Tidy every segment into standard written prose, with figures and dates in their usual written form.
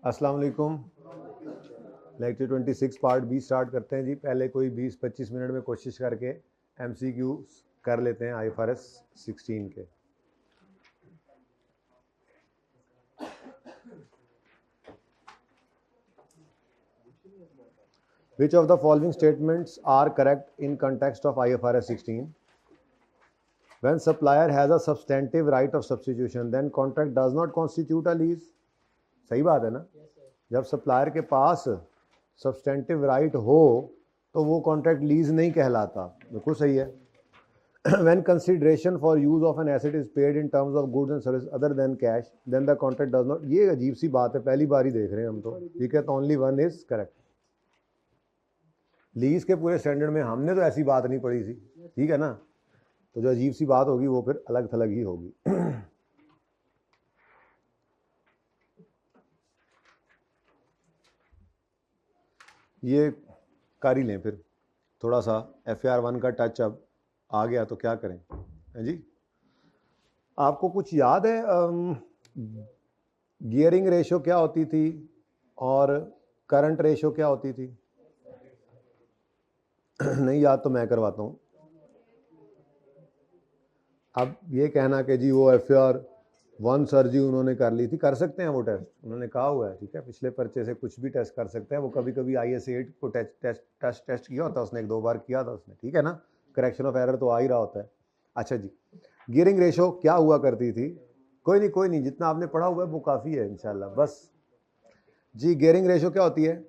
अस्सलाम वालेकुम। Lecture 26 part B start करते हैं जी। पहले कोई 20-25 मिनट में कोशिश करके एमसीक्यू कर लेते हैं आईएफआरएस 16 के। Which of the following statements are correct in context of IFRS 16? When supplier has a substantive right of substitution, then contract does not constitute a lease. सही बात है ना? जब सप्लायर के पास सब्सटेंटिव राइट हो तो वो कॉन्ट्रैक्ट लीज नहीं कहलाता। बिल्कुल सही है। When consideration for use of an asset is paid in terms of goods and services other than cash, then the contract does not। ये अजीब सी बात है, पहली बार ही देख रहे हैं हम तो। ठीक है, तो only one is correct. Lease के पूरे स्टैंडर्ड में हमने तो ऐसी बात नहीं पढ़ी थी, ठीक है ना? तो जो अजीब सी बात होगी वो फिर अलग थलग ही होगी। ये कर ही लें फिर, थोड़ा सा FAR 1 का टच अब आ गया तो क्या करें, है जी? आपको कुछ याद है गियरिंग रेशो क्या होती थी और करंट रेशो क्या होती थी? नहीं याद तो मैं करवाता हूँ। अब ये कहना कि जी वो FAR 1 सर जी उन्होंने कर ली थी, कर सकते हैं वो टेस्ट, उन्होंने कहा हुआ है, ठीक है? पिछले पर्चे से कुछ भी टेस्ट कर सकते हैं वो। कभी कभी IS 8 को टेस्ट किया होता है उसने, 1-2 बार किया था उसने, ठीक है ना? करेक्शन ऑफ एरर तो आ ही रहा होता है। अच्छा जी, गियरिंग रेशो क्या हुआ करती थी? कोई नहीं, जितना आपने पढ़ा हुआ है वो काफ़ी है इंशाल्लाह। बस जी, गियरिंग रेशो क्या होती है?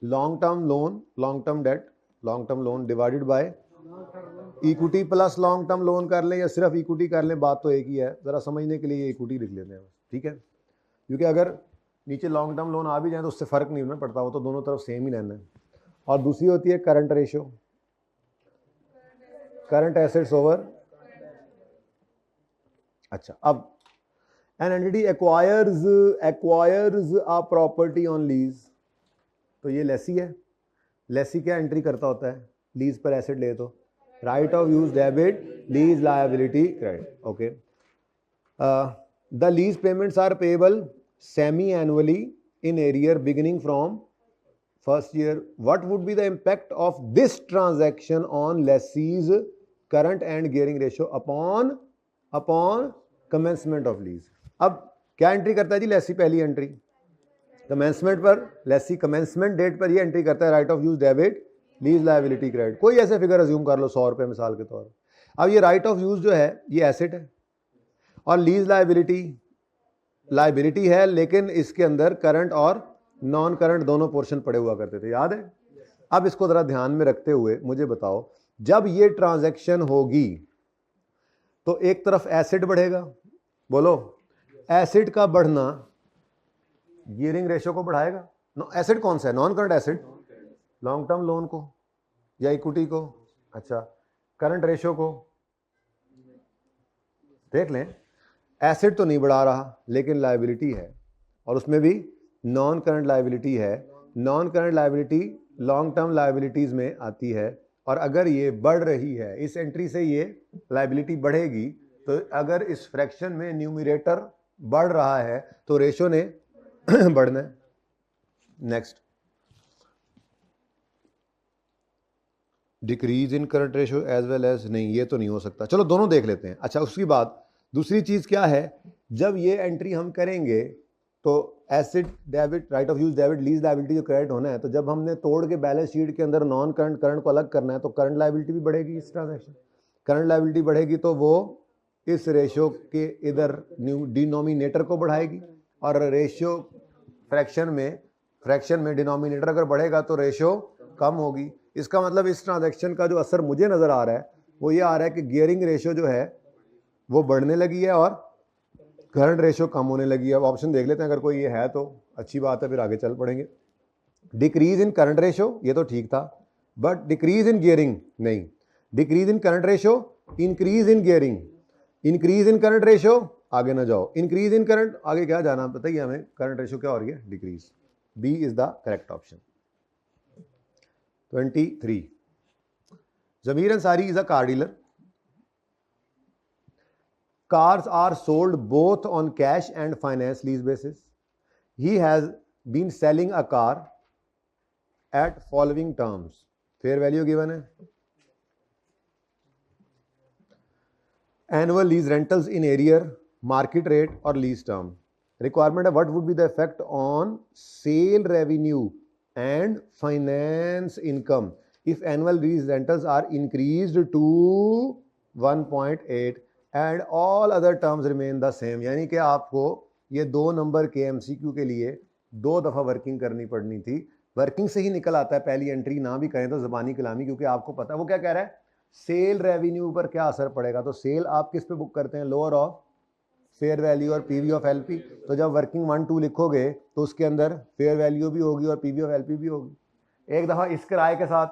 Long term loan, long term debt, long term loan divided by equity plus long term loan कर लें या सिर्फ इक्विटी कर लें, बात तो एक ही है। ज़रा समझने के लिए ये इक्विटी लिख लेते हैं, ठीक है? क्योंकि अगर नीचे लॉन्ग टर्म लोन आ भी जाए तो उससे फ़र्क नहीं होना पड़ता, वो तो दोनों तरफ सेम ही रहना है। और दूसरी होती है current ratio, current assets over. अच्छा, अब an entity acquires a property on lease, तो ये लेसी है। लेसी क्या एंट्री करता होता है लीज पर एसेट ले तो? Right of use debit, lease liability credit. Okay, the lease payments are payable semi annually in arrear beginning from first year. What would be the impact of this transaction on lessee's current and gearing ratio upon commencement of lease? अब क्या entry करता है जी लेसी? पहली entry commencement पर, Lesi commencement date पर ये entry करता है right of use debit, lease liability credit. कोई ऐसे फिगर अज्यूम कर लो 100 रुपये मिसाल के तौर पर। अब ये राइट ऑफ यूज जो है ये एसेट है और लीज लायबिलिटी है, लेकिन इसके अंदर करंट और नॉन करंट दोनों पोर्शन पड़े हुआ करते थे, याद है? अब इसको जरा ध्यान में रखते हुए मुझे बताओ, जब ये ट्रांजैक्शन होगी तो एक तरफ एसिड बढ़ेगा, बोलो एसिड का बढ़ना गियरिंग रेशो को बढ़ाएगा। एसिड कौन सा है? Non current acid, long term loan को या इक्विटी को? अच्छा, करंट रेशो को देख लें, एसिड तो नहीं बढ़ा रहा लेकिन लायबिलिटी है, और उसमें भी नॉन करंट लायबिलिटी है। Non current liability long term liabilities में आती है, और अगर ये बढ़ रही है, इस एंट्री से ये लायबिलिटी बढ़ेगी, तो अगर इस फ्रैक्शन में न्यूमरेटर बढ़ रहा है तो रेशो ने बढ़ना है। Next, decrease in current ratio as well as, नहीं ये तो नहीं हो सकता, चलो दोनों देख लेते हैं। अच्छा, उसके बाद दूसरी चीज क्या है? जब ये एंट्री हम करेंगे तो acid debit, right of use debit, lease liability जो क्रेडिट होना है, तो जब हमने तोड़ के बैलेंस शीट के अंदर नॉन करंट करंट को अलग करना है तो करंट लायबिलिटी भी बढ़ेगी। इस ट्रांजैक्शन करंट लायबिलिटी बढ़ेगी तो वो इस रेशो के इधर डिनोमिनेटर को बढ़ाएगी, और रेशियो फ्रैक्शन में डिनोमिनेटर अगर बढ़ेगा तो रेशो कम होगी। इसका मतलब इस ट्रांजैक्शन का जो असर मुझे नजर आ रहा है वो ये आ रहा है कि गियरिंग रेशो जो है वो बढ़ने लगी है और करंट रेशो कम होने लगी है। अब ऑप्शन देख लेते हैं, अगर कोई ये है तो अच्छी बात है, फिर आगे चल पड़ेंगे। डिक्रीज इन करंट रेशो ये तो ठीक था, बट डिक्रीज इन गियरिंग नहीं। Decrease in current ratio, increase in gearing, increase in current ratio, आगे ना जाओ, इंक्रीज इन करंट, आगे क्या जाना बताइए हमें? करंट रेशो क्या हो रही है? Decrease. B is the correct option. 23, Zamir Ansari is a car dealer. Cars are sold both on cash and finance lease basis. He has been selling a car at following terms, fair value given है, annual lease rentals in arrear, market rate और lease term. Requirement है what would be the effect on sale revenue and finance income if annual lease rentals are increased to 1.8 and all other terms remain the same। यानी कि आपको ये 2 number के MCQ के लिए 2 दफ़ा वर्किंग करनी पड़नी थी। वर्किंग से ही निकल आता है, पहली एंट्री ना भी करें तो ज़बानी कलामी, क्योंकि आपको पता है वो क्या कह रहा है, सेल रेवेन्यू पर क्या असर पड़ेगा। तो सेल आप किस पे बुक करते हैं, लोअर ऑफ फेयर वैल्यू और पीवी ऑफ एलपी। तो जब वर्किंग 1 2 लिखोगे तो उसके अंदर फेयर वैल्यू भी होगी और पीवी ऑफ एलपी भी होगी, एक दफ़ा इस किराए के साथ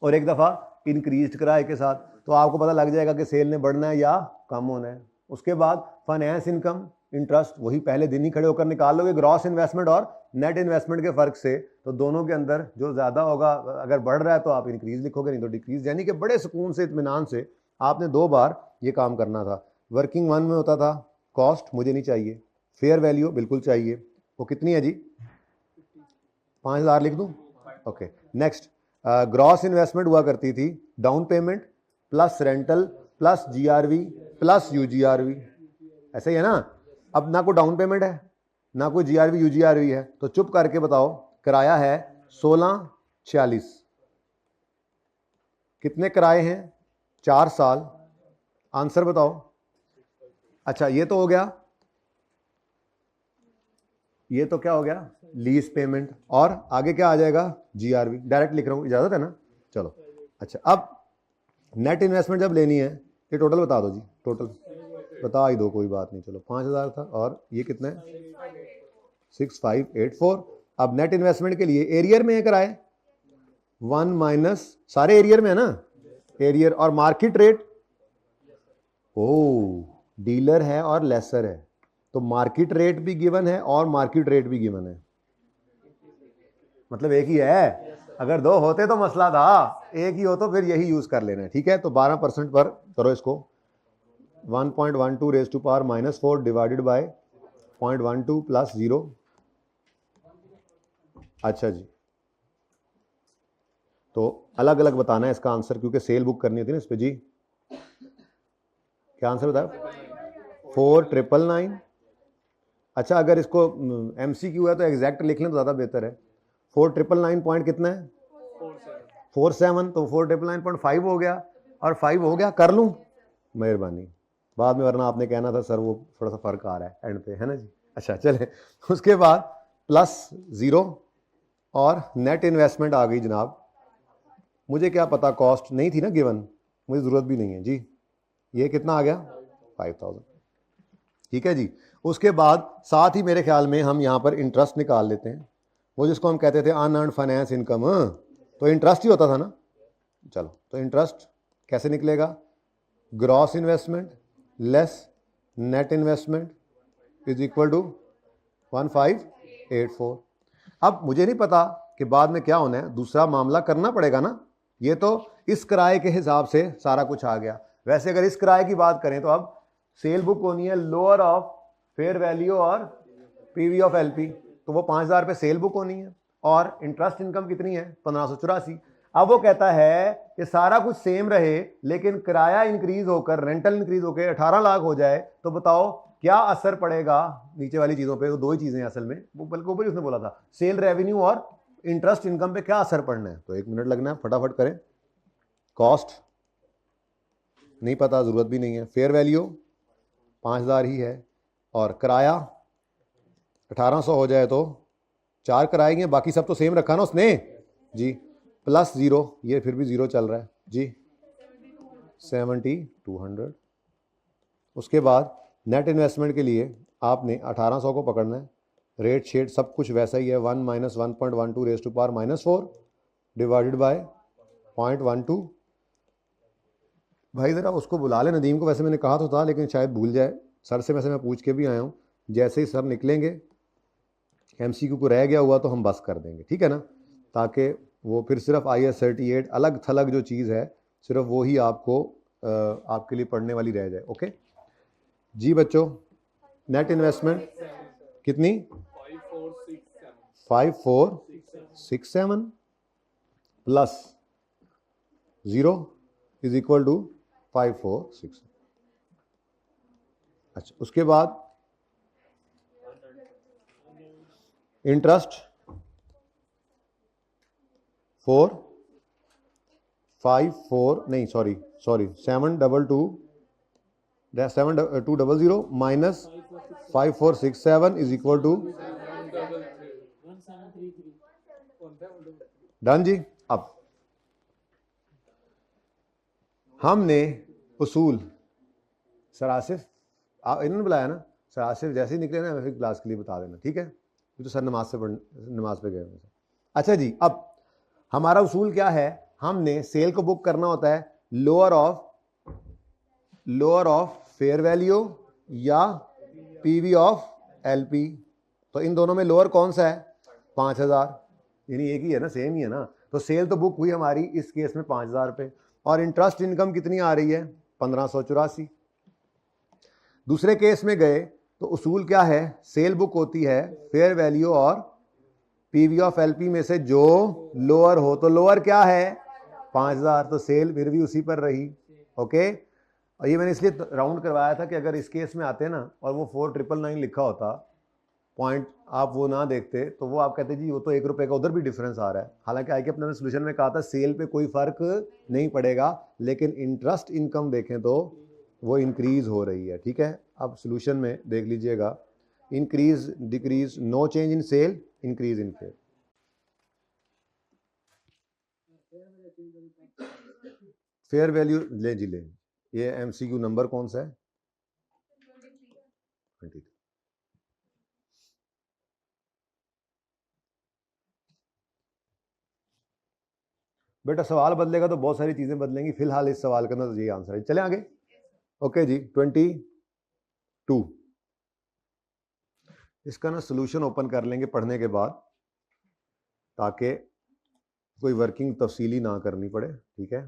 और एक दफ़ा इंक्रीज्ड किराए के साथ। तो आपको पता लग जाएगा कि सेल ने बढ़ना है या कम होना है। उसके बाद फाइनेंस इनकम, इंटरेस्ट, वही पहले दिन ही खड़े होकर निकाल लोगे ग्रॉस इन्वेस्टमेंट और नेट इन्वेस्टमेंट के फ़र्क से। तो दोनों के अंदर जो ज़्यादा होगा, अगर बढ़ रहा है तो आप इंक्रीज लिखोगे, नहीं तो डिक्रीज। यानी कि बड़े सुकून से, इत्मीनान से आपने 2 बार ये काम करना था। वर्किंग 1 में होता था कॉस्ट मुझे नहीं चाहिए, फेयर वैल्यू बिल्कुल चाहिए, वो कितनी है जी, 5000 लिख दूं, ओके। नेक्स्ट, ग्रॉस इन्वेस्टमेंट हुआ करती थी down payment plus rental plus GRV plus UGRV, ऐसे ही है ना। अब ना कोई डाउन पेमेंट है ना कोई जीआरवी यूजीआरवी है, तो चुप करके बताओ किराया है 1646, कितने किराए हैं, 4 साल, आंसर बताओ। अच्छा ये तो हो गया, ये तो क्या हो गया, लीज पेमेंट, और आगे क्या आ जाएगा, जीआरवी। डायरेक्ट लिख रहा हूं, इजाजत है ना, चलो। अच्छा अब नेट इन्वेस्टमेंट जब लेनी है, ये टोटल बता दो जी, टोटल बता ही दो, कोई बात नहीं, चलो 5000 था और ये कितना है 6584। अब नेट इन्वेस्टमेंट के लिए एरियर में कराए 1 माइनस, सारे एरियर में है ना, एरियर और मार्केट रेट, ओ डीलर है और लेसर है, तो मार्केट रेट भी गिवन है और मार्केट रेट भी गिवन है, मतलब एक ही है। अगर 2 होते तो मसला था, एक ही हो तो फिर यही यूज कर लेना है, ठीक है। तो 12% पर करो इसको, 1.12 raise to power -4 divided by 0.12 plus 0। अच्छा जी, तो अलग अलग बताना है इसका आंसर, क्योंकि सेल बुक करनी होती है ना इस पे जी। क्या आंसर बताया, 4999। अच्छा अगर इसको एमसीक्यू है तो एग्जैक्ट लिख लें तो ज़्यादा बेहतर है। 4999 पॉइंट कितना है, 47, तो 4999.5 हो गया, और 5 हो गया, कर लूँ, मेहरबानी, बाद में वरना आपने कहना था सर वो थोड़ा सा फर्क आ रहा है एंड पे, है ना जी। अच्छा चले, उसके बाद प्लस 0 और नेट इन्वेस्टमेंट आ गई जनाब। मुझे क्या पता, कॉस्ट नहीं थी ना गिवन, मुझे ज़रूरत भी नहीं है जी। ये कितना आ गया 5000, ठीक है जी। उसके बाद साथ ही मेरे ख्याल में हम यहाँ पर इंटरेस्ट निकाल लेते हैं, वो जिसको हम कहते थे अनअर्न्ड फाइनेंस इनकम, तो इंटरेस्ट ही होता था ना। चलो तो इंटरेस्ट कैसे निकलेगा, gross investment less net investment is equal to 1584। अब मुझे नहीं पता कि बाद में क्या होना है, दूसरा मामला करना पड़ेगा ना। ये तो इस किराए के हिसाब से सारा कुछ आ गया। वैसे अगर इस किराए की बात करें तो अब सेल बुक होनी है लोअर ऑफ फेयर वैल्यू और पीवी ऑफ एलपी, तो वो 5000 पे सेल बुक होनी है, और इंटरेस्ट इनकम कितनी है 1584। अब वो कहता है कि सारा कुछ सेम रहे लेकिन किराया इंक्रीज होकर, रेंटल इंक्रीज होकर 18 लाख हो जाए, तो बताओ क्या असर पड़ेगा नीचे वाली चीजों पे। तो 2 ही चीजें असल में, वो बल्कि ऊपर ही उसने बोला था, सेल रेवेन्यू और इंटरेस्ट इनकम पे क्या असर पड़ना है। तो 1 मिनट लगना है, फटाफट करें। कॉस्ट नहीं पता, जरूरत भी नहीं है, फेयर वैल्यू 5000 ही है, और किराया 1800 हो जाए तो 4 कराएंगे, बाकी सब तो सेम रखा ना उसने जी, प्लस 0, ये फिर भी 0 चल रहा है जी, 7200। उसके बाद नेट इन्वेस्टमेंट के लिए आपने 1800 को पकड़ना है, रेट शेट सब कुछ वैसा ही है, 1 minus 1.12 raise to power -4 divided by 0.12। भाई ज़रा उसको बुला ले, नदीम को, वैसे मैंने कहा तो था लेकिन शायद भूल जाए, सर से वैसे मैं पूछ के भी आया हूँ, जैसे ही सर निकलेंगे एमसीक्यू को रह गया हुआ तो हम बस कर देंगे, ठीक है ना, ताकि वो फिर सिर्फ IAS 38 अलग थलग जो चीज़ है सिर्फ वो ही आपको आपके लिए पढ़ने वाली रह जाए। ओके जी बच्चों, नेट इन्वेस्टमेंट कितनी 5467 प्लस 0 इज इक्वल टू 5467। अच्छा, उसके बाद interest 722 minus 5467 is equal to done जी। अब हमने उसूल सर आसिफ, इन्होंने बुलाया ना, सर आसिफ जैसे ही निकले ना मैं फिर क्लास के लिए बता देना, ठीक है? तो सर नमाज पे गए। अच्छा जी, अब हमारा उसूल क्या है, हमने सेल को बुक करना होता है लोअर ऑफ फेयर वैल्यू या पीवी ऑफ एलपी। तो इन दोनों में लोअर कौन सा है? 5000, यानी एक ही है ना, सेम ही है ना। तो सेल तो बुक हुई हमारी इस केस में 5000 रुपये, और इंटरेस्ट इनकम कितनी आ रही है? 1584। दूसरे केस में गए तो उसूल क्या है, सेल बुक होती है फेयर वैल्यू और पीवी ऑफ एलपी में से जो लोअर हो। तो लोअर क्या है? 5000, तो सेल फिर भी उसी पर रही। ओके, और ये मैंने इसलिए राउंड करवाया था कि अगर इस केस में आते ना और वो 4999 लिखा होता, पॉइंट आप वो ना देखते, तो वो आप कहते जी वो तो 1 रुपये का उधर भी डिफरेंस आ रहा है। हालांकि आई के अपने सोल्यूशन में कहा था सेल पे कोई फर्क नहीं पड़ेगा, लेकिन इंटरेस्ट इनकम देखें तो वो इंक्रीज हो रही है। ठीक है, अब सोल्यूशन में देख लीजिएगा, increase decrease, no change in sale, increase in fair. Fair value ले जी ले, ये एमसीक्यू नंबर कौन सा है? 23। बेटा सवाल बदलेगा तो बहुत सारी चीजें बदलेंगी, फिलहाल इस सवाल का तो यही आंसर है। चले आगे। ओके जी, 22। इसका ना सोल्यूशन ओपन कर लेंगे पढ़ने के बाद, ताकि कोई वर्किंग तफसीली ना करनी पड़े। ठीक है,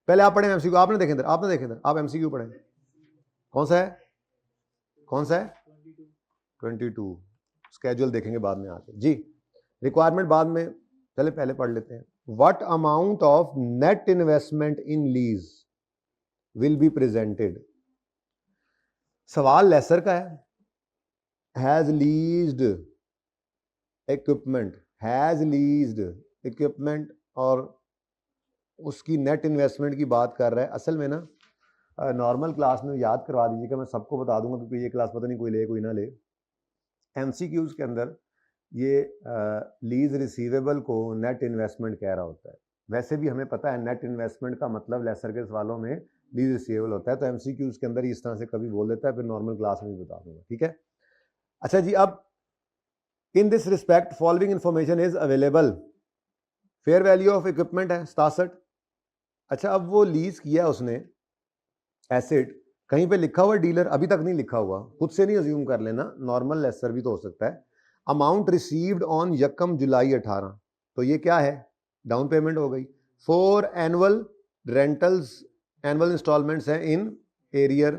पहले आप पढ़ें एमसीक्यू। आपने देखें इधर, आपने देखें इधर, आप एमसीक्यू पढ़ें। कौन सा है? कौन सा है? 22। स्केड्यूल देखेंगे बाद में आके जी, रिक्वायरमेंट बाद में, चले पहले पढ़ लेते हैं। What amount of net investment in lease will be presented. सवाल लेसर का है, has leased equipment, has leased equipment, और उसकी नेट इन्वेस्टमेंट की बात कर रहा है। असल में ना नॉर्मल क्लास में याद करवा दीजिएगा, मैं सबको बता दूंगा क्योंकि ये क्लास पता नहीं कोई ले कोई ना ले। एमसीक्यूज के अंदर ये लीज रिसीवेबल को नेट इन्वेस्टमेंट कह रहा होता है। वैसे भी हमें पता है नेट इन्वेस्टमेंट का मतलब लेसर के सवालों में लीज रिसीवेबल होता है, तो एमसीक्यूज के अंदर इस तरह से कभी बोल देता है, फिर नॉर्मल क्लास में भी बता दूंगा। ठीक है, अच्छा जी, अब in this respect following information is available. Fair value of equipment है 67। अच्छा, अब वो लीज किया उसने एसेट, कहीं पे लिखा हुआ डीलर, अभी तक नहीं लिखा हुआ, खुद से नहीं अज्यूम कर लेना, नॉर्मल लेसर भी तो हो सकता है। अमाउंट रिसीव्ड ऑन 1 जुलाई 18, तो ये क्या है? डाउन पेमेंट हो गई। 4 एनुअल रेंटल्स, एनुअल इंस्टॉलमेंट्स हैं in arrear.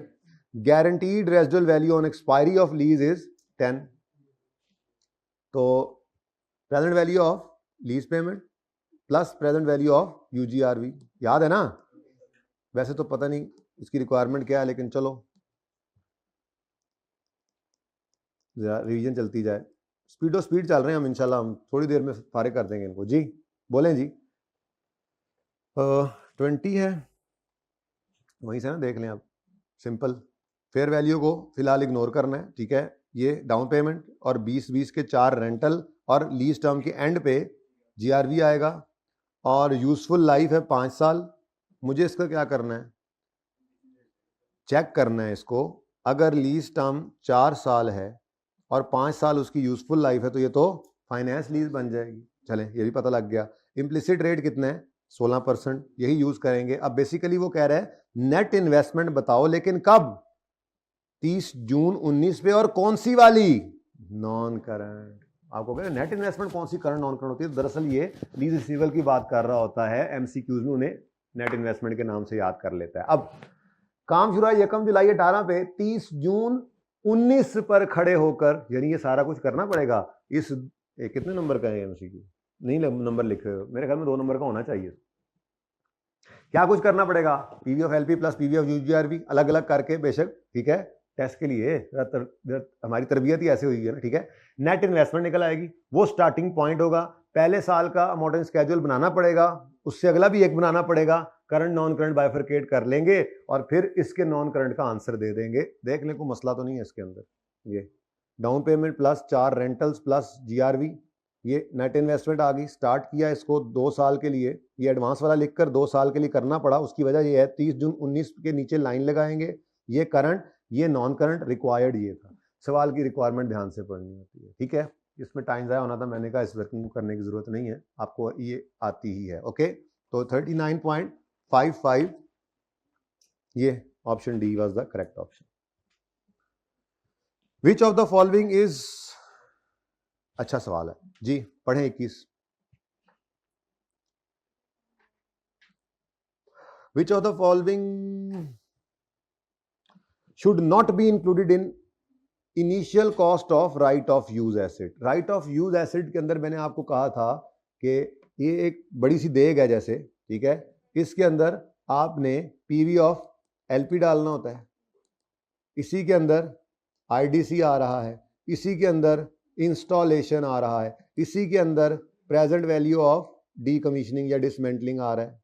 Guaranteed residual value on expiry of lease is 10। तो present value of lease payment plus present value of UGRV, याद है ना? वैसे तो पता नहीं इसकी रिक्वायरमेंट क्या है, लेकिन चलो रिवीजन चलती जाए। स्पीड चल रहे हैं हम, इंशाल्लाह हम थोड़ी देर में फारे कर देंगे इनको। जी बोलें जी। 20 है, वहीं से ना देख लें आप, सिंपल। फेयर वैल्यू को फिलहाल इग्नोर करना है। ठीक है, ये डाउन पेमेंट और 20 के 4 रेंटल और लीज टर्म के एंड पे जीआरवी आएगा, और यूजफुल लाइफ है 5 साल। मुझे इसका क्या करना है? चेक करना है इसको। अगर लीज टर्म 4 साल है और 5 साल उसकी यूजफुल लाइफ है, तो ये तो फाइनेंस लीज बन जाएगी। चलें, ये भी पता लग गया। इम्प्लिसिट रेट कितना है? 16%, यही यूज करेंगे। अब बेसिकली वो कह रहा है नेट इन्वेस्टमेंट बताओ, लेकिन कब? 30 जून 19 पे, और कौन सी वाली? Non current. आपको कह रहे नेट इन्वेस्टमेंट कौन सी, करंट नॉन करंट होती है? दरअसल ये लीज रिसीवेबल की बात कर रहा होता है। एमसीक्यूज में उन्हें नेट इन्वेस्टमेंट के नाम से याद कर लेता है। अब काम शुरू 1 जुलाई 18 पे, 30 जून 19 पर खड़े होकर, यानी ये सारा कुछ करना पड़ेगा। इस कितने नंबर का है एमसीक्यू? नहीं नंबर लिख रहे हो, मेरे ख्याल में 2 नंबर का होना चाहिए। क्या कुछ करना पड़ेगा? PV of LP plus PV of UGRB अलग अलग करके बेशक, ठीक है, टेस्ट के लिए हमारी तरबियत ही ऐसे हुई है ना, ठीक है। नेट इन्वेस्टमेंट निकल आएगी, वो स्टार्टिंग पॉइंट होगा। पहले साल का अमाउंटिंग स्केड्यूल बनाना पड़ेगा, उससे अगला भी एक बनाना पड़ेगा, करंट नॉन करंट बाइफरकेट कर लेंगे और फिर इसके नॉन करंट का आंसर दे देंगे। देखने को मसला तो नहीं है इसके अंदर। ये down payment plus 4 rentals plus GRV, ये नेट इन्वेस्टमेंट आ गई। स्टार्ट किया इसको 2 साल के लिए, ये एडवांस वाला लिखकर 2 साल के लिए करना पड़ा। उसकी वजह ये है 30 जून 19 के नीचे लाइन लगाएंगे। ये करंट, ये नॉन करंट, रिक्वायर्ड ये था। सवाल की रिक्वायरमेंट ध्यान से पढ़नी होती है, ठीक है। इसमें टाइम ज़ाया होना था, मैंने कहा इस वर्किंग करने की जरूरत नहीं है, आपको ये आती ही है। ओके, तो 39.55 ये option D was the correct option. Which of the following is, अच्छा सवाल है जी, पढ़ें 21। विच of the following should not be included in initial cost of right of use asset? Right of use asset के अंदर मैंने आपको कहा था कि ये एक बड़ी सी देग है जैसे, ठीक है, इसके अंदर आपने पीवी ऑफ एलपी डालना होता है, इसी के अंदर आईडीसी आ रहा है, इसी के अंदर इंस्टॉलेशन आ रहा है, इसी के अंदर प्रेजेंट वैल्यू ऑफ डीकमीशनिंग या डिसमेंटलिंग आ रहा है।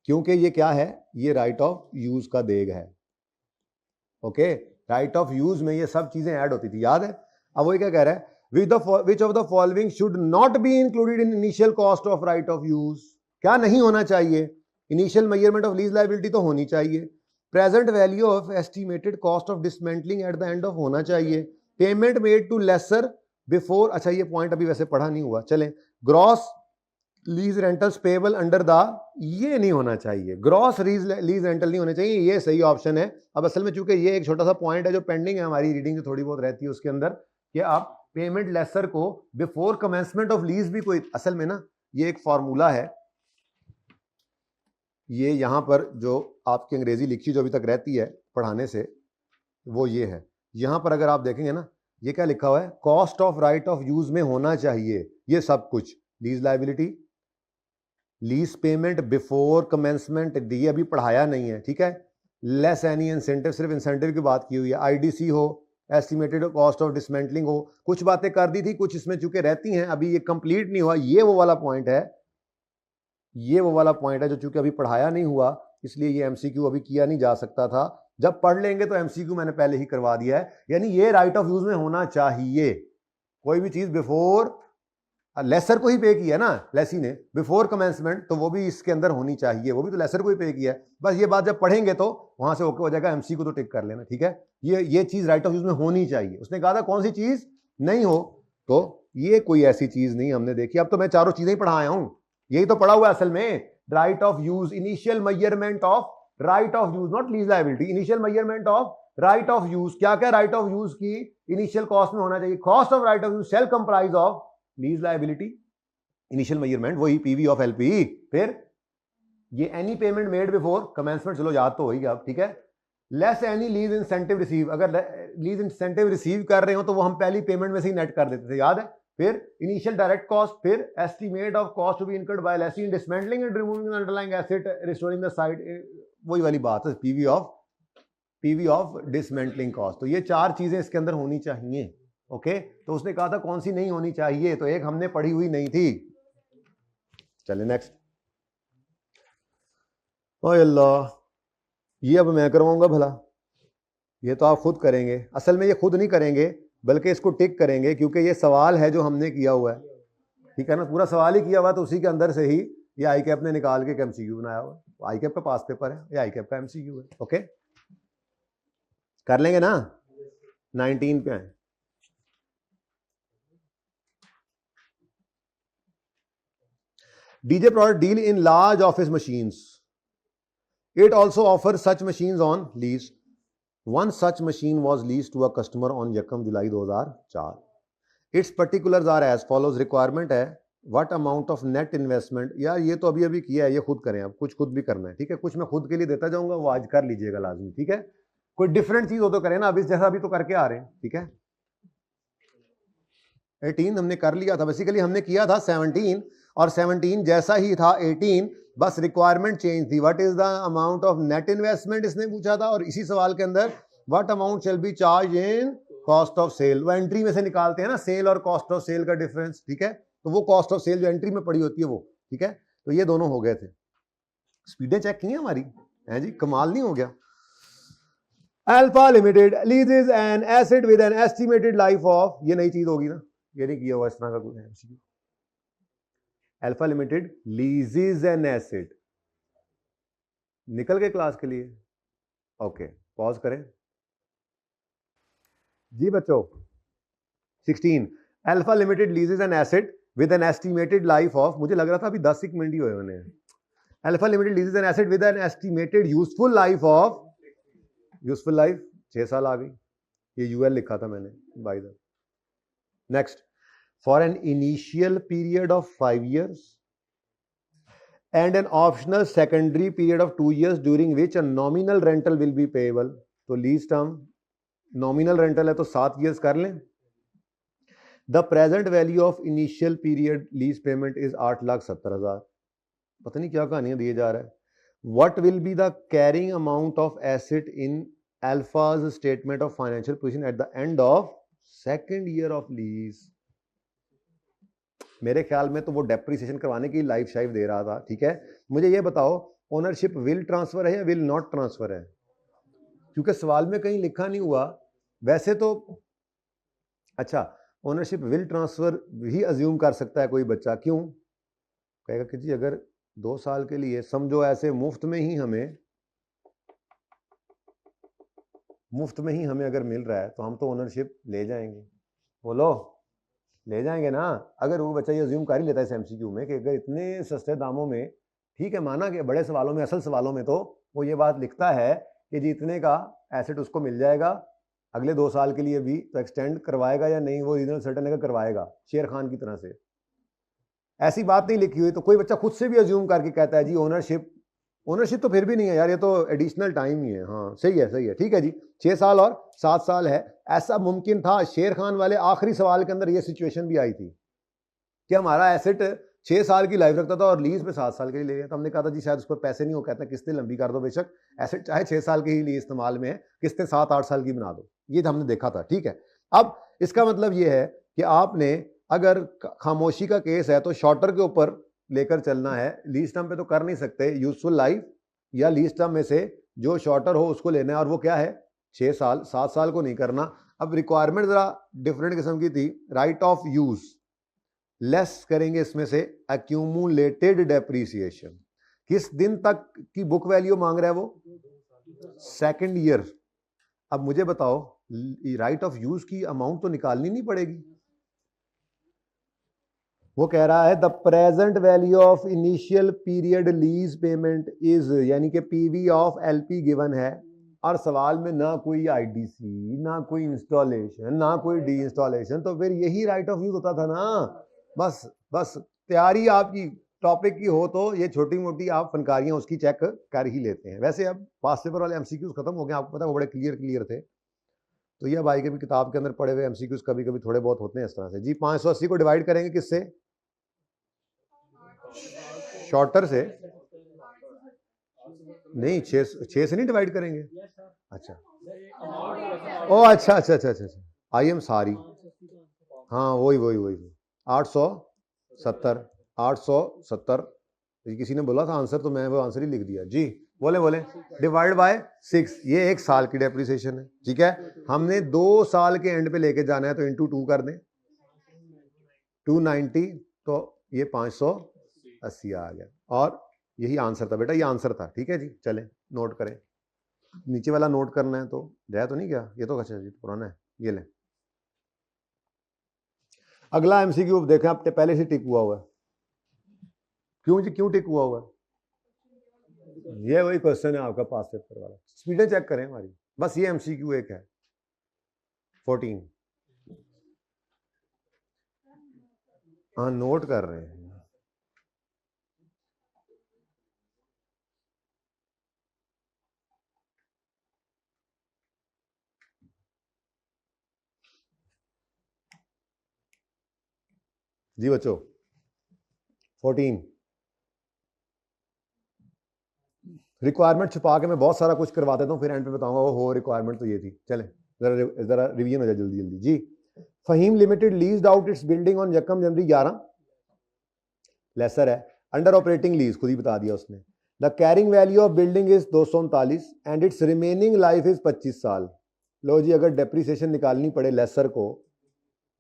क्योंकि ये क्या है, ये राइट ऑफ यूज का देग है। ओके, राइट ऑफ यूज में ये सब चीजें ऐड होती थी, याद है। अब वो क्या कह रहा है, which of the following should not be included in initial cost of right of use? क्या नहीं होना चाहिए? Initial measurement of lease liability तो होनी चाहिए, present value of estimated cost of dismantling at the end of होना चाहिए, payment made to lessor before, अच्छा ये पॉइंट अभी वैसे पढ़ा नहीं हुआ, चलें, gross lease rentals payable under the, ये नहीं होना चाहिए, ग्रॉस लीज रेंटल नहीं होने चाहिए, ये सही ऑप्शन है। अब असल में चूंकि ये एक छोटा सा पॉइंट है जो पेंडिंग है, हमारी रीडिंग जो थोड़ी बहुत रहती है उसके अंदर, कि आप पेमेंट लेसर को बिफोर कमेंसमेंट ऑफ लीज भी कोई, असल में ना ये एक फॉर्मूला है, ये यहां पर जो आपकी अंग्रेजी लिखी जो अभी तक रहती है पढ़ाने से, वो ये है। यहां पर अगर आप देखेंगे ना, ये क्या लिखा हुआ है, cost of right of use में होना चाहिए ये सब कुछ, lease liability, lease payment before commencement, ये अभी पढ़ाया नहीं है, ठीक है, लेस एनी इंसेंटिव, सिर्फ इंसेंटिव की बात की हुई है, आईडीसी हो, एस्टिमेटेड कॉस्ट ऑफ डिसमेंटलिंग हो, कुछ बातें कर दी थी, कुछ इसमें चूंकि रहती हैं, अभी ये कंप्लीट नहीं हुआ, ये वो वाला पॉइंट है, ये वो वाला पॉइंट है जो चूंकि अभी पढ़ाया नहीं हुआ, इसलिए ये एमसीक्यू अभी किया नहीं जा सकता था। जब पढ़ लेंगे तो एमसीक्यू मैंने पहले ही करवा दिया है, यानी ये राइट ऑफ यूज में होना चाहिए। कोई भी चीज बिफोर, लेसर को ही पे किया ना लेसी ने बिफोर कमेंसमेंट, तो वो भी इसके अंदर होनी चाहिए, वो भी तो लेसर को ही पे किया है। बस ये बात जब पढ़ेंगे तो वहां से ओके हो जाएगा, एमसीक्यू तो टिक कर लेना, ठीक है। ये चीज राइट ऑफ यूज में होनी चाहिए। उसने कहा था कौन सी चीज नहीं हो, तो ये कोई ऐसी चीज नहीं हमने देखी। अब तो मैं चारों चीजें ही पढ़ाया हूं, यही तो पढ़ा हुआ है असल में, right of use, initial measurement of right of use, not lease liability, initial measurement of right of use. क्या क्या राइट ऑफ यूज की इनिशियल कॉस्ट में होना चाहिए, cost of right of use shall comprise of lease liability, initial measurement वही PV of LP, फिर ये any payment made before commencement, चलो याद तो होगी अब, ठीक है, less any lease incentive receive, अगर लीज इंसेंटिव रिसीव कर रहे हो तो वो हम पहली पेमेंट में से ही नेट कर देते थे, याद है। फिर इनिशियल डायरेक्ट कॉस्ट, फिर estimate of cost to be incurred by lessee in dismantling and removing the underlying asset, restoring the site, वही वाली बात है, पीवी ऑफ डिसमेंटलिंग कॉस्ट। तो ये चार चीजें इसके अंदर होनी चाहिए। ओके, तो उसने कहा था कौन सी नहीं होनी चाहिए, तो एक हमने पढ़ी हुई नहीं थी। चले नेक्स्ट। ओह अल्लाह, ये अब मैं करवाऊंगा भला? ये तो आप खुद करेंगे, असल में ये खुद नहीं करेंगे बल्कि इसको टिक करेंगे, क्योंकि ये सवाल है जो हमने किया हुआ है, ठीक है ना, पूरा सवाल ही किया हुआ, तो उसी के अंदर से ही ये आई कैप ने निकाल के एमसीक्यू बनाया हुआ। आई कैप का पास पेपर है, ये आई कैप का एमसीक्यू है। ओके, कर लेंगे ना, 19 पे आए। DJ product deal in large office machines. It also offers such machines on lease. One such machine was leased to a customer on 1 July 2004. Its particulars are as follows. Requirement है what amount of net investment, यार ये तो अभी किया है, ये खुद करें, अब कुछ खुद भी करना है, ठीक है, कुछ मैं खुद के लिए देता जाऊंगा, वो आज कर लीजिएगा लाजमी, ठीक है। कोई डिफरेंट चीज हो तो करें ना, अभी जैसा अभी तो करके आ रहे हैं, ठीक है। 18 हमने कर लिया था, बेसिकली हमने किया था 17 और 17 जैसा ही था 18, बस रिक्वायरमेंट चेंज थी। What is the amount of net investment इसने पूछा था, और इसी सवाल के अंदर what amount shall be charge in cost of sale. वो एंट्री में से निकालते हैं ना सेल और कॉस्ट ऑफ सेल का डिफरेंस, ठीक है, तो वो कॉस्ट ऑफ सेल जो एंट्री में पड़ी होती है वो, ठीक है। तो ये दोनों हो गए थे। स्पीडें चेक की हैं हमारी, है जी, कमाल नहीं हो गया। Alpha limited लीजेस an asset with an estimated life of, ये नई चीज होगी ना, ये नहीं किया हुआ इस तरह का कोई है। अल्फा लिमिटेड लीजेस एन एसेट, निकल गए क्लास के लिए, ओके पॉज करें जी बच्चों। 16 alpha limited लीजेस an asset with an estimated life of, मुझे लग रहा था अभी 10 मिनट ही हुए उन्हें। Alpha limited लीजेस an asset with an estimated useful life of, useful life 6 साल आ गई, ये यूएल लिखा था मैंने by the. Next, for an initial period of 5 years and an optional secondary period of 2 years during which a nominal rental will be payable। तो lease term nominal rental है तो 7 years कर लें। The present value of initial period lease payment is 8,70,000। पता नहीं क्या कहानियां दिए जा रहा है। What will be the carrying amount of asset in Alpha's statement of financial position at the end of second year of lease. मेरे ख्याल में तो वो डेप्रिसिएशन करवाने की लाइफ शाइफ दे रहा था, ठीक है। मुझे ये बताओ ओनरशिप विल ट्रांसफर है या विल नॉट ट्रांसफर है, क्योंकि सवाल में कहीं लिखा नहीं हुआ। वैसे तो अच्छा, ओनरशिप विल ट्रांसफर भी अज्यूम कर सकता है कोई बच्चा, क्यों कहेगा कि जी अगर 2 साल के लिए समझो ऐसे मुफ्त में ही हमें अगर मिल रहा है तो हम तो ओनरशिप ले जाएंगे, बोलो ले जाएंगे ना। अगर वो बच्चा ये अज्यूम कर ही लेता है इस एमसीक्यू में कि अगर इतने सस्ते दामों में, ठीक है माना कि बड़े सवालों में, असल सवालों में तो वो ये बात लिखता है कि जी इतने का एसेट उसको मिल जाएगा अगले 2 साल के लिए भी, तो एक्सटेंड करवाएगा या नहीं, वो रीजनल सर्टन है करवाएगा, शेर खान की तरह से। ऐसी बात नहीं लिखी हुई, तो कोई बच्चा खुद से भी अज्यूम करके कहता है जी ओनरशिप तो फिर भी नहीं है यार, ये तो एडिशनल टाइम ही है। हाँ सही है, ठीक है जी, 6 साल और 7 साल है। ऐसा मुमकिन था, शेर खान वाले आखिरी सवाल के अंदर ये सिचुएशन भी आई थी कि हमारा एसेट 6 साल की लाइफ रखता था और लीज पे 7 साल के लिए ले गया, तो हमने कहा था जी शायद उस पर पैसे नहीं हो, कहता किस्तें लंबी कर दो, बेशक एसेट चाहे 6 साल के ही लिए इस्तेमाल में है, किस्तें 7-8 साल की बना दो, ये हमने देखा था, ठीक है। अब इसका मतलब ये है कि आपने अगर खामोशी का केस है तो शॉर्टर के ऊपर लेकर चलना है, लीज टर्म पे तो कर नहीं सकते। यूजफुल लाइफ या लीज टर्म में से जो शॉर्टर हो उसको लेना है, और वो क्या है 6 साल, 7 साल को नहीं करना। अब रिक्वायरमेंट जरा डिफरेंट किस्म की थी। राइट ऑफ यूज लेस करेंगे इसमें से एक्यूमुलेटेड डेप्रीसिएशन, किस दिन तक की बुक वैल्यू मांग रहा है वो, सेकंड ईयर। अब मुझे बताओ राइट ऑफ यूज की अमाउंट तो निकालनी नहीं पड़ेगी। वो कह रहा है the present value of initial period lease payment is, यानी कि पीवी ऑफ एलपी गिवन है, और सवाल में ना कोई आईडीसी, ना कोई इंस्टॉलेशन, ना कोई डी इंस्टॉलेशन, तो फिर यही राइट ऑफ यूज होता था ना। बस तैयारी आपकी टॉपिक की हो तो ये छोटी मोटी आप फनकारियां उसकी चेक कर ही लेते हैं। वैसे अब पास पेपर वाले एमसीक्यूज खत्म हो गए, आपको पता है वो बड़े क्लियर थे, तो ये भाई के भी किताब के अंदर पढ़े हुए एमसीक्यूज कभी कभी थोड़े बहुत होते हैं इस तरह से जी। 580 को डिवाइड करेंगे किससे, शॉर्टर से नहीं, 6 से नहीं डिवाइड करेंगे। अच्छा ओ अच्छा, आई एम सॉरी, हाँ वही 870 किसी ने बोला था आंसर, तो मैं वो आंसर ही लिख दिया जी। बोले डिवाइड बाय 6, ये 1 साल की डेप्रिसिएशन है, ठीक है। हमने 2 साल के एंड पे लेके जाना है तो इंटू 2 कर दें, 290, तो ये 580 आ गया, और यही आंसर था बेटा, ये आंसर था, ठीक है जी। चलें नोट करें, नीचे वाला नोट करना है तो रहा तो नहीं क्या, ये तो अच्छा जी पुराना है, ये लें। अगला एमसीक्यू देखें, आप पहले से टिक हुआ हुआ है, क्यों जी, क्यों टिक हुआ हुआ है, ये वही क्वेश्चन है आपका पास पेपर वाला, स्पीडें चेक करें हमारी, बस ये एमसीक्यू एक है 14। हाँ नोट कर रहे हैं, जी बच्चों 14 रिक्वायरमेंट छुपा के मैं बहुत सारा कुछ करवा देता हूँ, फिर एंड पे बताऊंगा वो हो रिक्वायरमेंट तो ये थी। चले जरा रिवीजन हो जाए जल्दी जल्दी जी। Faheem limited leased out its building on यकम जनवरी 11 लेसर है, अंडर ऑपरेटिंग लीज खुद ही बता दिया उसने। The carrying value of building is 239 and its remaining life is 25 साल। लो जी, अगर डेप्रीसिएशन निकालनी पड़े लेसर को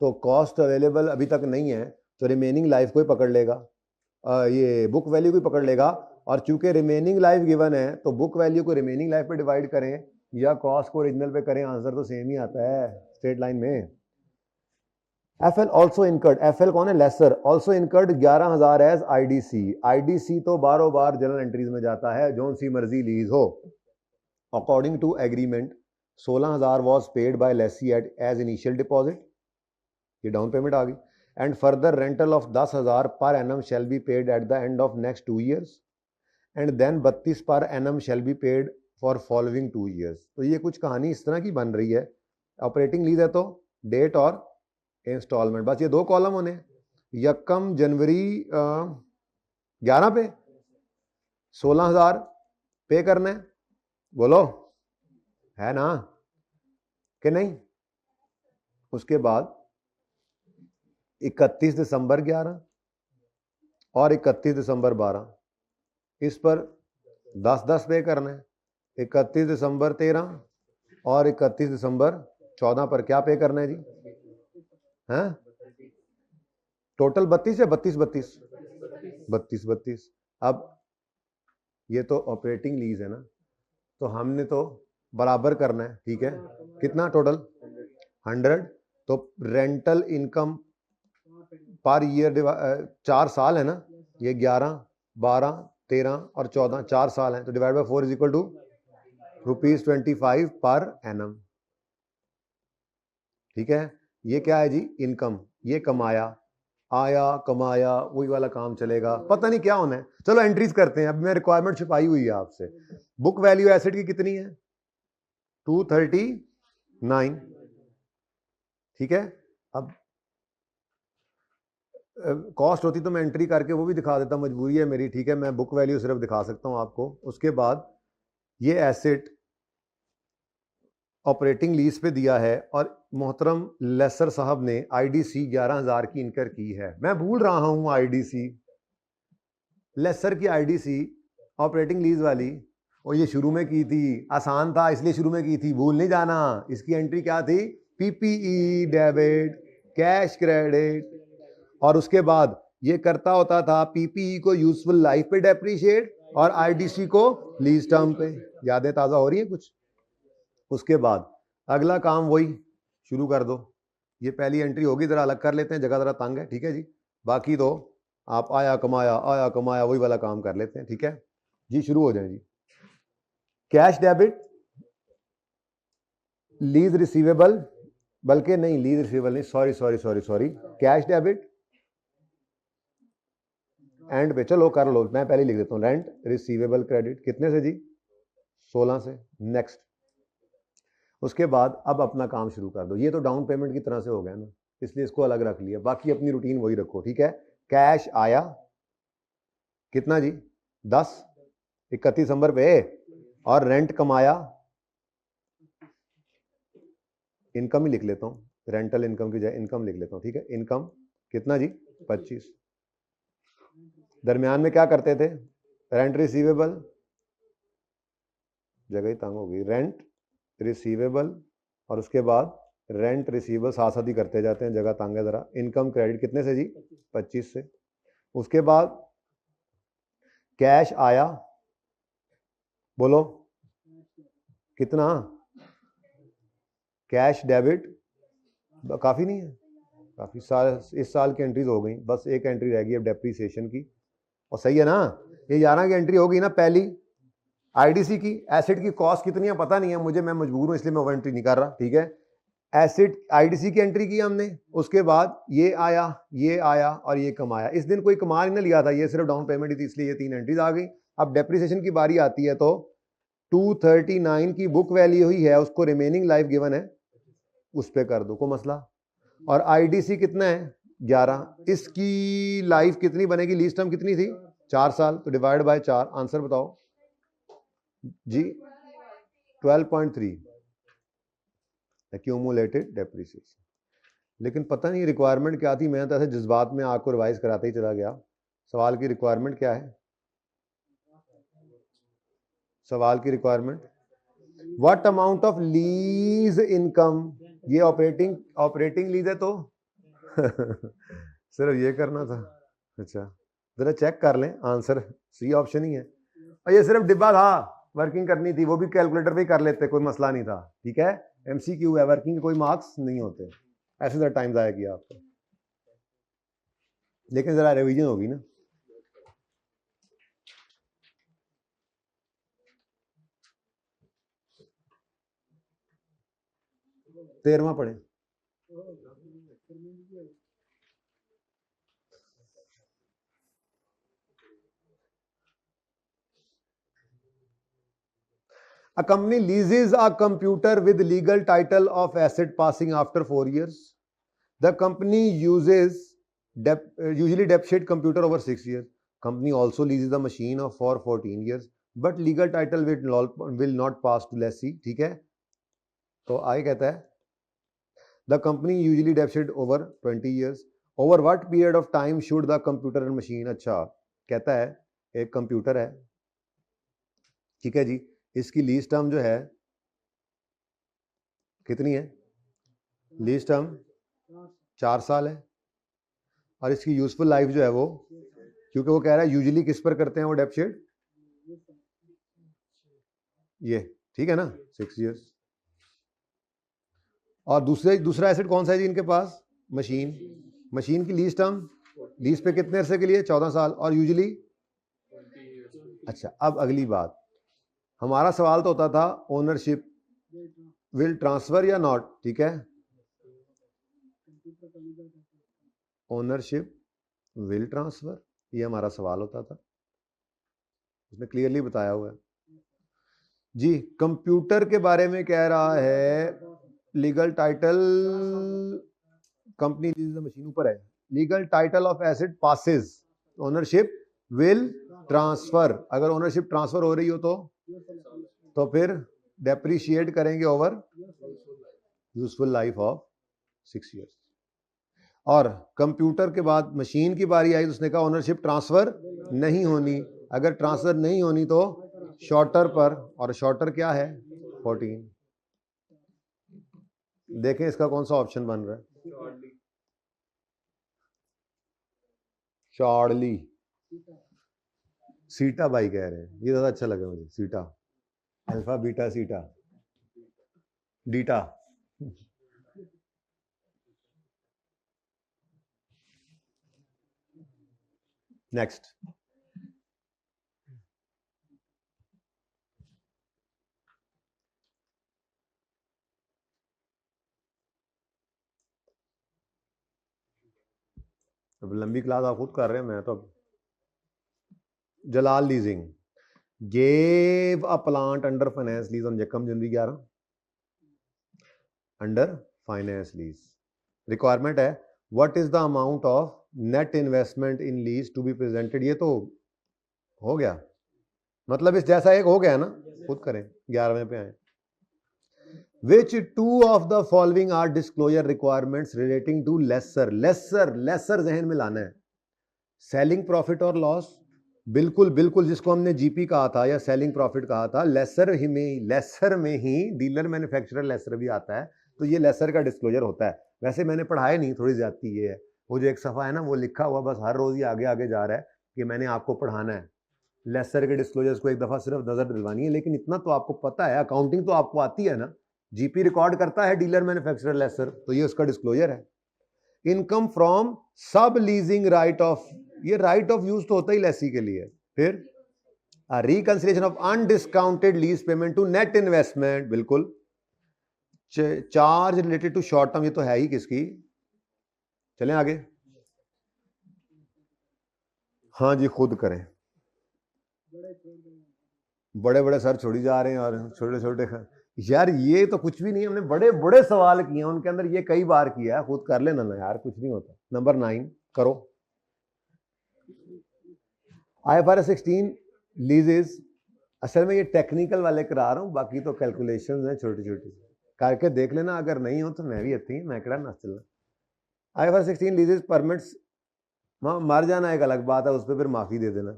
तो कॉस्ट अवेलेबल अभी तक नहीं है, तो रिमेनिंग लाइफ को ही पकड़ लेगा, ये बुक वैल्यू को ही पकड़ लेगा। और चूंकि रिमेनिंग लाइफ गिवन है तो बुक वैल्यू को रिमेनिंग लाइफ पे डिवाइड करें या कॉस्ट को ओरिजिनल पे करें, आंसर तो सेम ही आता है स्ट्रेट लाइन में। एफएल ऑल्सो इनकर्ड, एफएल कौन है? Lessor, also incurred 11,000 as IDC. IDC तो बारों बार जनरल एंट्रीज में जाता है, जोन सी मर्जी लीज हो। According to agreement 16,000 was paid by lessee at as initial deposit, ये डाउन पेमेंट आ गई। And further rental of 10,000 per annum shall be paid at the end of next 2 years and then 32 per annum shall be paid for following 2 years। तो ये कुछ कहानी इस तरह की बन रही है। ऑपरेटिंग लीज है तो डेट और इंस्टॉलमेंट, बस ये 2 कॉलम होने। यकम जनवरी 11 पे 16,000 पे करना है, बोलो है ना कि नहीं? उसके बाद 31 दिसंबर 11 और 31 दिसंबर 12, इस पर 10-10 पे करना है। 31 दिसंबर 13 और 31 दिसंबर 14 पर क्या पे करना है जी? हैं? टोटल 32 या 32? 32। अब ये तो ऑपरेटिंग लीज है ना, तो हमने तो बराबर करना है, ठीक है? कितना टोटल? 100। तो रेंटल इनकम पर ईयर 4 साल है ना, ये 11, 12, 13 और 14 4 साल हैं, तो divide by 4 is equal to ₹25 per annum, ठीक है? ये क्या है जी? इनकम, ये कमाया, आया कमाया, वही वाला काम चलेगा, पता नहीं क्या होना है। चलो एंट्रीज करते हैं। अब मैं रिक्वायरमेंट छुपाई हुई है आपसे। बुक वैल्यू एसेट की कितनी है? 239, ठीक है? अब कॉस्ट होती तो मैं एंट्री करके वो भी दिखा देता, मजबूरी है मेरी, ठीक है? मैं बुक वैल्यू सिर्फ दिखा सकता हूं आपको। उसके बाद ये एसेट ऑपरेटिंग लीज पे दिया है और मोहतरम लेसर साहब ने आईडीसी 11,000 की इनकर की है। मैं भूल रहा हूं आईडीसी, लेसर की आईडीसी ऑपरेटिंग लीज वाली, और ये शुरू में की थी, आसान था इसलिए शुरू में की थी, भूल नहीं जाना। इसकी एंट्री क्या थी? पीपीई डेबिट, कैश क्रेडिट, और उसके बाद ये करता होता था पीपीई को यूजफुल लाइफ पे डेप्रीशिएट और आईडीसी को लीज टर्म पे। यादें ताजा हो रही है कुछ? उसके बाद अगला काम वही शुरू कर दो। ये पहली एंट्री होगी, जरा अलग कर लेते हैं, जगह जरा तंग है, ठीक है जी? बाकी तो आप आया कमाया वही वाला काम कर लेते हैं, ठीक है जी? शुरू हो जाए जी। कैश डेबिट, लीज रिसीवेबल, बल्कि नहीं लीज रिसीवेबल नहीं, सॉरी, कैश डेबिट एंड पे, चलो कर लो, मैं पहले लिख देता हूं। रेंट रिसीवेबल क्रेडिट कितने से जी? 16 से। नेक्स्ट, उसके बाद अब अपना काम शुरू कर दो। ये तो डाउन पेमेंट की तरह से हो गया ना, इसलिए इसको अलग रख लिया, बाकी अपनी रूटीन वही रखो, ठीक है? कैश आया कितना जी? 10, 31 दिसंबर पे, और रेंट कमाया, इनकम ही लिख लेता हूं, रेंटल इनकम की जगह इनकम लिख लेता हूं, ठीक है? इनकम कितना जी? 25। दरमियान में क्या करते थे? रेंट रिसीवेबल, जगह ही तंग हो गई, रेंट रिसीवेबल, और उसके बाद रेंट रिसीवेबल साथ साथ ही करते जाते हैं, जगह तंग है जरा। इनकम क्रेडिट कितने से जी? 25 से। उसके बाद कैश आया, बोलो कितना? कैश डेबिट काफी नहीं है, काफी साल, इस साल की एंट्रीज हो गई, बस एक एंट्री रह गई अब डेप्रीसिएशन की, और सही है ना? ये 11 की एंट्री होगी ना पहली। आईडीसी की एसेट की कॉस्ट कितनी है पता नहीं है मुझे, मैं मजबूर हूं इसलिए मैं वो एंट्री नहीं कर रहा, ठीक है? एसेट आईडीसी की एंट्री की हमने, उसके बाद ये आया और ये कमाया। इस दिन कोई कमा नहीं लिया था, ये सिर्फ डाउन पेमेंट ही थी, इसलिए ये 3 एंट्रीज आ गई। अब डेप्रीसिएशन की बारी आती है तो 239 की बुक वैल्यू ही है, उसको रिमेनिंग लाइफ गिवन है, उस पर कर दो, कोई मसला। और आईडीसी कितना है? 11, इसकी लाइफ कितनी बनेगी, लीज टर्म कितनी थी 4 साल, तो डिवाइड बाय 4, आंसर बताओ जी 12.3 एक्यूमुलेटेड डेप्रिसिएशन। लेकिन पता नहीं रिक्वायरमेंट क्या थी, मैं तो ऐसे जज्बात में आपको रिवाइज कराते ही चला गया। सवाल की रिक्वायरमेंट क्या है, सवाल की requirement what amount of lease income, ये ऑपरेटिंग लीज है तो सिर्फ ये करना था। अच्छा जरा चेक कर लें, आंसर सी ऑप्शन ही है। और ये सिर्फ डिब्बा था, वर्किंग करनी थी, वो भी कैलकुलेटर पे ही कर लेते, कोई मसला नहीं था। ठीक है, एमसीक्यू है, वर्किंग के कोई मार्क्स नहीं होते, ऐसे जरा टाइम जाया किया आपको, लेकिन जरा रिवीजन होगी ना। तेरहवां पढ़े, A company leases a computer with legal title of asset passing after 4 years. The company uses usually depreciate computer over 6 years. Company also leases the machine for 14 years, but legal title will not pass to lessee. ठीक है, तो आगे कहता है the company usually depreciate over 20 years. Over what period of time should the computer and machine, अच्छा कहता है एक कंप्यूटर है, ठीक है जी, इसकी लीज टर्म जो है कितनी है, लीज टर्म 4 साल है, और इसकी यूजफुल लाइफ जो है वो, क्योंकि वो कह रहा है यूजुअली किस पर करते हैं वो डेप्रिसिएट, ये ठीक है ना 6 इयर्स। और दूसरा एसेट कौन सा है जी इनके पास, मशीन की लीज टर्म, लीज पे कितने अरसे के लिए 14 साल, और यूजुअली। अच्छा अब अगली बात, हमारा सवाल तो होता था ओनरशिप विल ट्रांसफर या नॉट, ठीक है, ओनरशिप विल ट्रांसफर, ये हमारा सवाल होता था, उसने क्लियरली बताया हुआ है जी। कंप्यूटर के बारे में कह रहा है legal title, company lease the machine ऊपर है, legal title of asset passes, ownership will transfer, अगर ओनरशिप ट्रांसफर हो रही हो तो फिर डेप्रिशिएट करेंगे over useful life of 6 years. और कंप्यूटर के बाद मशीन की बारी आई तो उसने कहा ओनरशिप ट्रांसफर नहीं होनी, अगर ट्रांसफर नहीं होनी तो शॉर्टर पर, और शॉर्टर क्या है 14। देखें इसका कौन सा ऑप्शन बन रहा है, शॉर्टली, सीटा भाई कह रहे हैं, ये ज्यादा अच्छा लगा मुझे, सीटा, अल्फा बीटा सीटा डीटा। नेक्स्ट, अब लंबी क्लास आप खुद कर रहे हैं, मैं तो जलाल leasing gave a plant under finance lease on Yakam January 11 under finance lease. Requirement है what is the amount of net investment in lease to be presented, ये तो हो गया, मतलब इस जैसा एक हो गया ना, खुद करें 11वें पे आए। Which two of the following are disclosure requirements relating to lesser जहन में लाना है, सेलिंग प्रॉफिट और लॉस, बिल्कुल जिसको हमने जीपी कहा था या सेलिंग प्रॉफिट कहा था, लेसर में ही डीलर मैन्युफैक्चरर लेसर भी आता है, तो ये लेसर का डिस्क्लोजर होता है। वैसे मैंने पढ़ाया नहीं, थोड़ी ज्यादती ये है, वो जो एक सफ़ा है ना वो लिखा हुआ बस हर रोज ही आगे जा रहा है कि मैंने आपको पढ़ाना है, लेसर के डिस्क्लोजर्स को एक दफ़ा सिर्फ नज़र दिलवानी है, लेकिन इतना तो आपको पता है, अकाउंटिंग तो आपको आती है ना, जीपी रिकॉर्ड करता है डीलर मैन्युफैक्चरर लेसर, तो ये उसका डिस्क्लोजर है। Income from sub leasing right of, ये राइट ऑफ यूज तो होता ही लेसी के लिए। फिर reconciliation of undiscounted lease payment to net investment, बिल्कुल। Charge related to short term, ये तो है ही किसकी, चलें आगे, हाँ जी खुद करें, बड़े बड़े सर छोड़ी जा रहे हैं और छोटे छोटे, यार ये तो कुछ भी नहीं, हमने बड़े बड़े सवाल किए हैं, उनके अंदर ये कई बार किया है, खुद कर लेना ना यार, कुछ नहीं होता। नंबर 9 करो। IFRS 16 लीजेस, असल में ये टेक्निकल वाले करा रहा हूँ, बाकी तो कैलकुलेशंस हैं छोटी छोटी, करके देख लेना, अगर नहीं हो तो मैं भी अच्छी मैं कड़ा ना चलना। IFRS 16 लीजेस परमिट्स, मर जाना एक अलग बात है, उस पर फिर माफ़ी दे देना,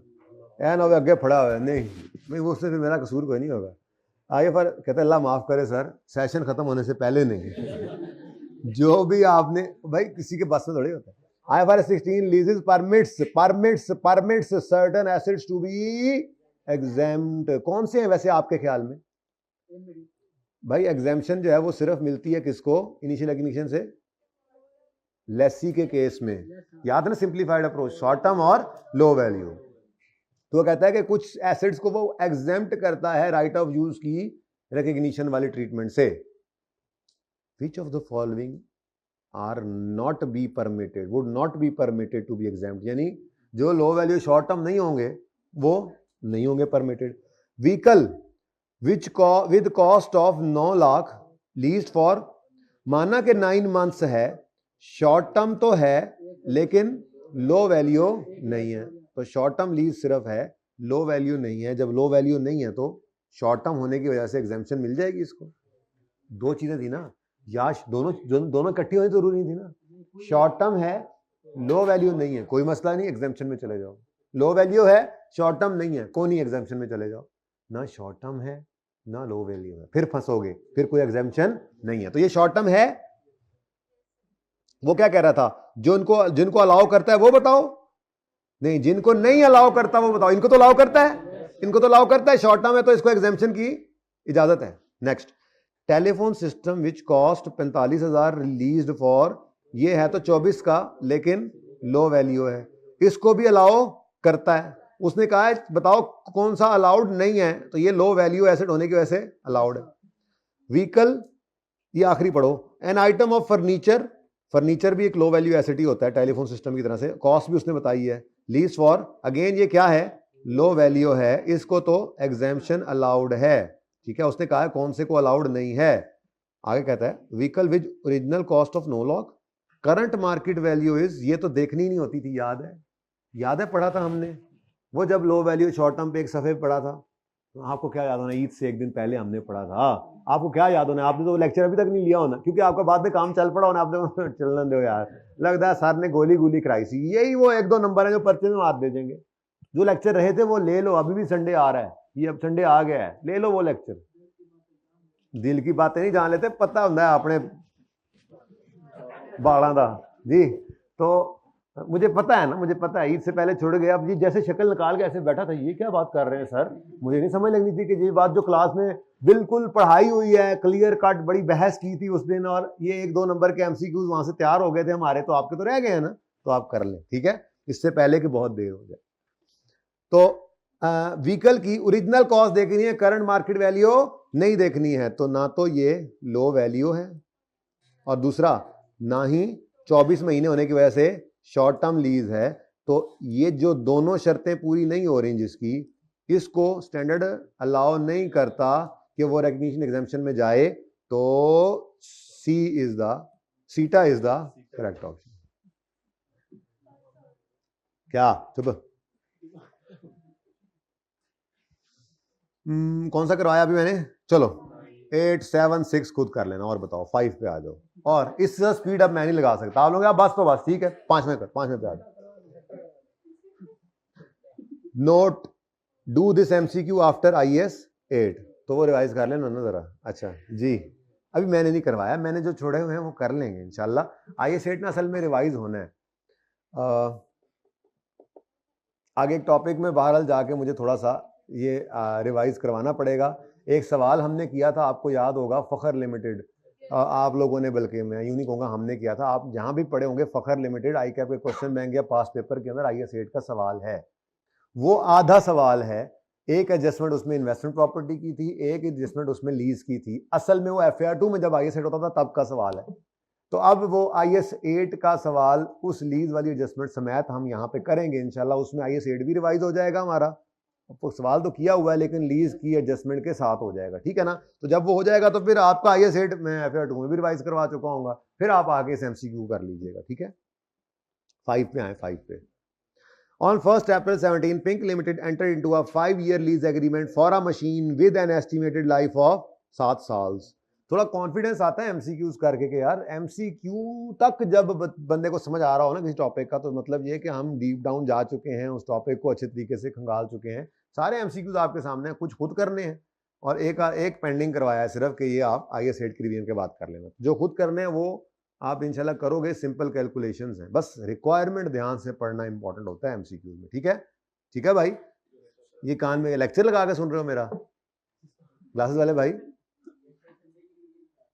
ऐ ना हो अगे फड़ा हुआ नहीं भाई, वो उससे फिर मेरा कसूर कोई नहीं होगा। IFRS कहते अल्लाह माफ़ करे सर, सेशन ख़त्म होने से पहले नहीं जो भी आपने, भाई किसी के बस में थोड़ी होता है। IFRS 16 leases permits certain assets to be exempt। कौन से हैं वैसे आपके ख्याल में? भाई एग्जेम्पशन जो है वो सिर्फ मिलती है किसको? इनिशियल इग्निशन से लेसी के केस में, याद है ना, सिंप्लीफाइड अप्रोच, शॉर्ट टर्म और लो वैल्यू। तो वो कहता है कि कुछ एसेट्स को वो एग्जेम्प्ट करता है राइट ऑफ यूज की रिकग्निशन वाली ट्रीटमेंट से। Which of the following are not be permitted, would not be permitted to be exempt, यानी जो लो वैल्यू शॉर्ट टर्म नहीं होंगे वो नहीं होंगे permitted. Vehicle which with cost of 9 lakh leased for, माना कि 9 मंथ्स है, शॉर्ट टर्म तो है लेकिन लो वैल्यू नहीं है, तो शॉर्ट टर्म लीज सिर्फ है, लो वैल्यू नहीं है। जब लो वैल्यू नहीं है तो शॉर्ट टर्म होने की वजह से एग्जेम्पशन मिल जाएगी इसको। दो चीजें थी ना, या दोनों इकट्ठी होनी जरूरी नहीं थी ना। शॉर्ट टर्म है, लो वैल्यू नहीं है, कोई मसला नहीं, एग्जेम्पशन में चले जाओ। लो वैल्यू है, शॉर्ट टर्म नहीं है, कोई नहीं, एग्जेम्पशन में चले जाओ। ना शॉर्ट टर्म है ना लो वैल्यू है, फिर फंसोगे, फिर कोई एग्जेम्पशन नहीं है। तो ये शॉर्ट टर्म है। वो क्या कह रहा था, जिनको अलाउ करता है वो बताओ, नहीं जिनको नहीं अलाउ करता वो बताओ। इनको तो अलाउ करता है, इनको तो अलाउ करता है, शॉर्ट टर्म है तो इसको एग्जेम्पशन की इजाजत है। Next, telephone system which cost 45,000 released for, ये है तो 24 का लेकिन लो वैल्यू है, इसको भी अलाउ करता है। उसने कहा है बताओ कौन सा अलाउड नहीं है, तो ये लो वैल्यू एसेट होने की वजह से अलाउड है। व्हीकल, ये आखिरी पढ़ो। An item of furniture, furniture भी एक लो वैल्यू एसेट ही होता है टेलीफोन सिस्टम की तरह से, कॉस्ट भी उसने बताई है। लीज फॉर, अगेन ये क्या है, लो वैल्यू है, इसको तो एग्जेम्पशन अलाउड है, ठीक है। उसने कहा है कौन से को अलाउड नहीं है। आगे कहता है vehicle with original cost of 9 lakh, current market value is, ये तो देखनी नहीं होती थी, याद है पढ़ा था हमने, वो जब लो वैल्यू शॉर्ट टर्म पे एक सफे पढ़ा था। आपको क्या याद होना, ईद से एक दिन पहले हमने पढ़ा था, आपको क्या याद होना, आपने तो लेक्चर अभी तक नहीं लिया होना, क्योंकि आपका बाद में काम चल पड़ा होना, आपने चलना दो यार, लगता है सर ने गोली गोली कराई सी। यही वो 1-2 नंबर है जो पर्चे में हाथ दे देंगे। जो लेक्चर रहे थे वो ले लो, अभी भी संडे आ रहा है, ये अब संडे आ गया है, ले लो वो लेक्चर। दिल की बातें नहीं जान लेते, पता होता है अपने बाला दा जी। तो मुझे पता है ना, मुझे पता है, ईद से पहले छोड़ गया। अब जी जैसे शक्ल निकाल के ऐसे बैठा था, ये क्या बात कर रहे हैं सर, मुझे नहीं समझ लगनी थी कि ये बात जो क्लास में बिल्कुल पढ़ाई हुई है, क्लियर कट, बड़ी बहस की थी उस दिन, और ये 1-2 नंबर के एमसीक्यूज वहां से तैयार हो गए थे हमारे, तो आपके तो रह गए हैं ना, तो आप कर लें, ठीक है, इससे पहले कि बहुत देर हो जाए। तो व्हीकल की ओरिजिनल कॉस्ट देखनी है, करंट मार्केट वैल्यू नहीं देखनी है, तो ना तो ये लो वैल्यू है, और दूसरा ना ही 24 महीने होने की वजह से शॉर्ट टर्म लीज है। तो ये जो दोनों शर्तें पूरी नहीं हो रही जिसकी, इसको स्टैंडर्ड अलाउ नहीं करता कि वो रिकग्निशन एग्जेम्पशन में जाए, तो सीटा इज द करेक्ट ऑप्शन। क्या चुप, कौन सा करवाया अभी मैंने, चलो 8, 7, 6 खुद कर लेना, और बताओ 5 पे आ जाओ। और इससे स्पीड अब मैं नहीं लगा सकता, आप लोग बस तो बस ठीक है, 5 में पे आ जाओ। Note, do this MCQ after IAS 8, तो वो रिवाइज कर लेना ना जरा। अच्छा जी, अभी मैंने नहीं करवाया, मैंने जो छोड़े हुए हैं वो कर लेंगे इंशाल्लाह। IAS 8 ना असल में रिवाइज होना है। आगे एक टॉपिक में बहरहाल जाके मुझे थोड़ा सा ये रिवाइज करवाना पड़ेगा। एक सवाल हमने किया था, आपको याद होगा, फखर लिमिटेड, आप लोगों ने, बल्कि मैं यूं नहीं कहूँगा हमने किया था, आप जहाँ भी पढ़े होंगे फखर लिमिटेड, आई कैप के क्वेश्चन बैंक या पास पेपर के अंदर IAS 8 का सवाल है। वो आधा सवाल है, एक एडजस्टमेंट उसमें इन्वेस्टमेंट प्रॉपर्टी की थी, एक एडजस्टमेंट उसमें लीज की थी। असल में वो FAR 2 में जब IAS 8 होता था तब का सवाल है। तो अब वो IAS 8 का सवाल उस लीज वाली एडजस्टमेंट समेत हम यहाँ पे करेंगे इंशाल्लाह। उसमें IAS 8 भी रिवाइज हो जाएगा हमारा, तो सवाल तो किया हुआ है लेकिन लीज की एडजस्टमेंट के साथ हो जाएगा, ठीक है ना। तो जब वो हो जाएगा तो फिर आपका IAS 8 मैं FAR 2 में भी रिवाइज करवा चुका हूँ, फिर आप आगे से MCQ कर लीजिएगा, ठीक है। 5 पे आए, 5 पे। On 1st April 17, Pink Limited entered into a 5-year lease agreement for a machine with an estimated life of 7 salts. थोड़ा कॉन्फिडेंस आता है एमसीक्यूज करके कि यार एमसीक्यू तक जब बंदे को समझ आ रहा हो ना किसी टॉपिक का, तो मतलब ये कि हम डीप डाउन जा चुके हैं, उस टॉपिक को अच्छे तरीके से खंगाल चुके हैं। सारे एमसीक्यूज आपके सामने हैं, कुछ खुद करने हैं और एक पेंडिंग करवाया है सिर्फ कि ये आप आईएएस हेड की रिवीजन के बाद कर लेना। जो खुद करने हैं वो आप इंशाल्लाह करोगे, सिंपल कैलकुलेशंस हैं, बस रिक्वायरमेंट ध्यान से पढ़ना इंपॉर्टेंट होता है एमसीक्यू में। ठीक है, ठीक है भाई। ये कान में लेक्चर लगा के सुन रहे हो मेरा? क्लासेस वाले भाई,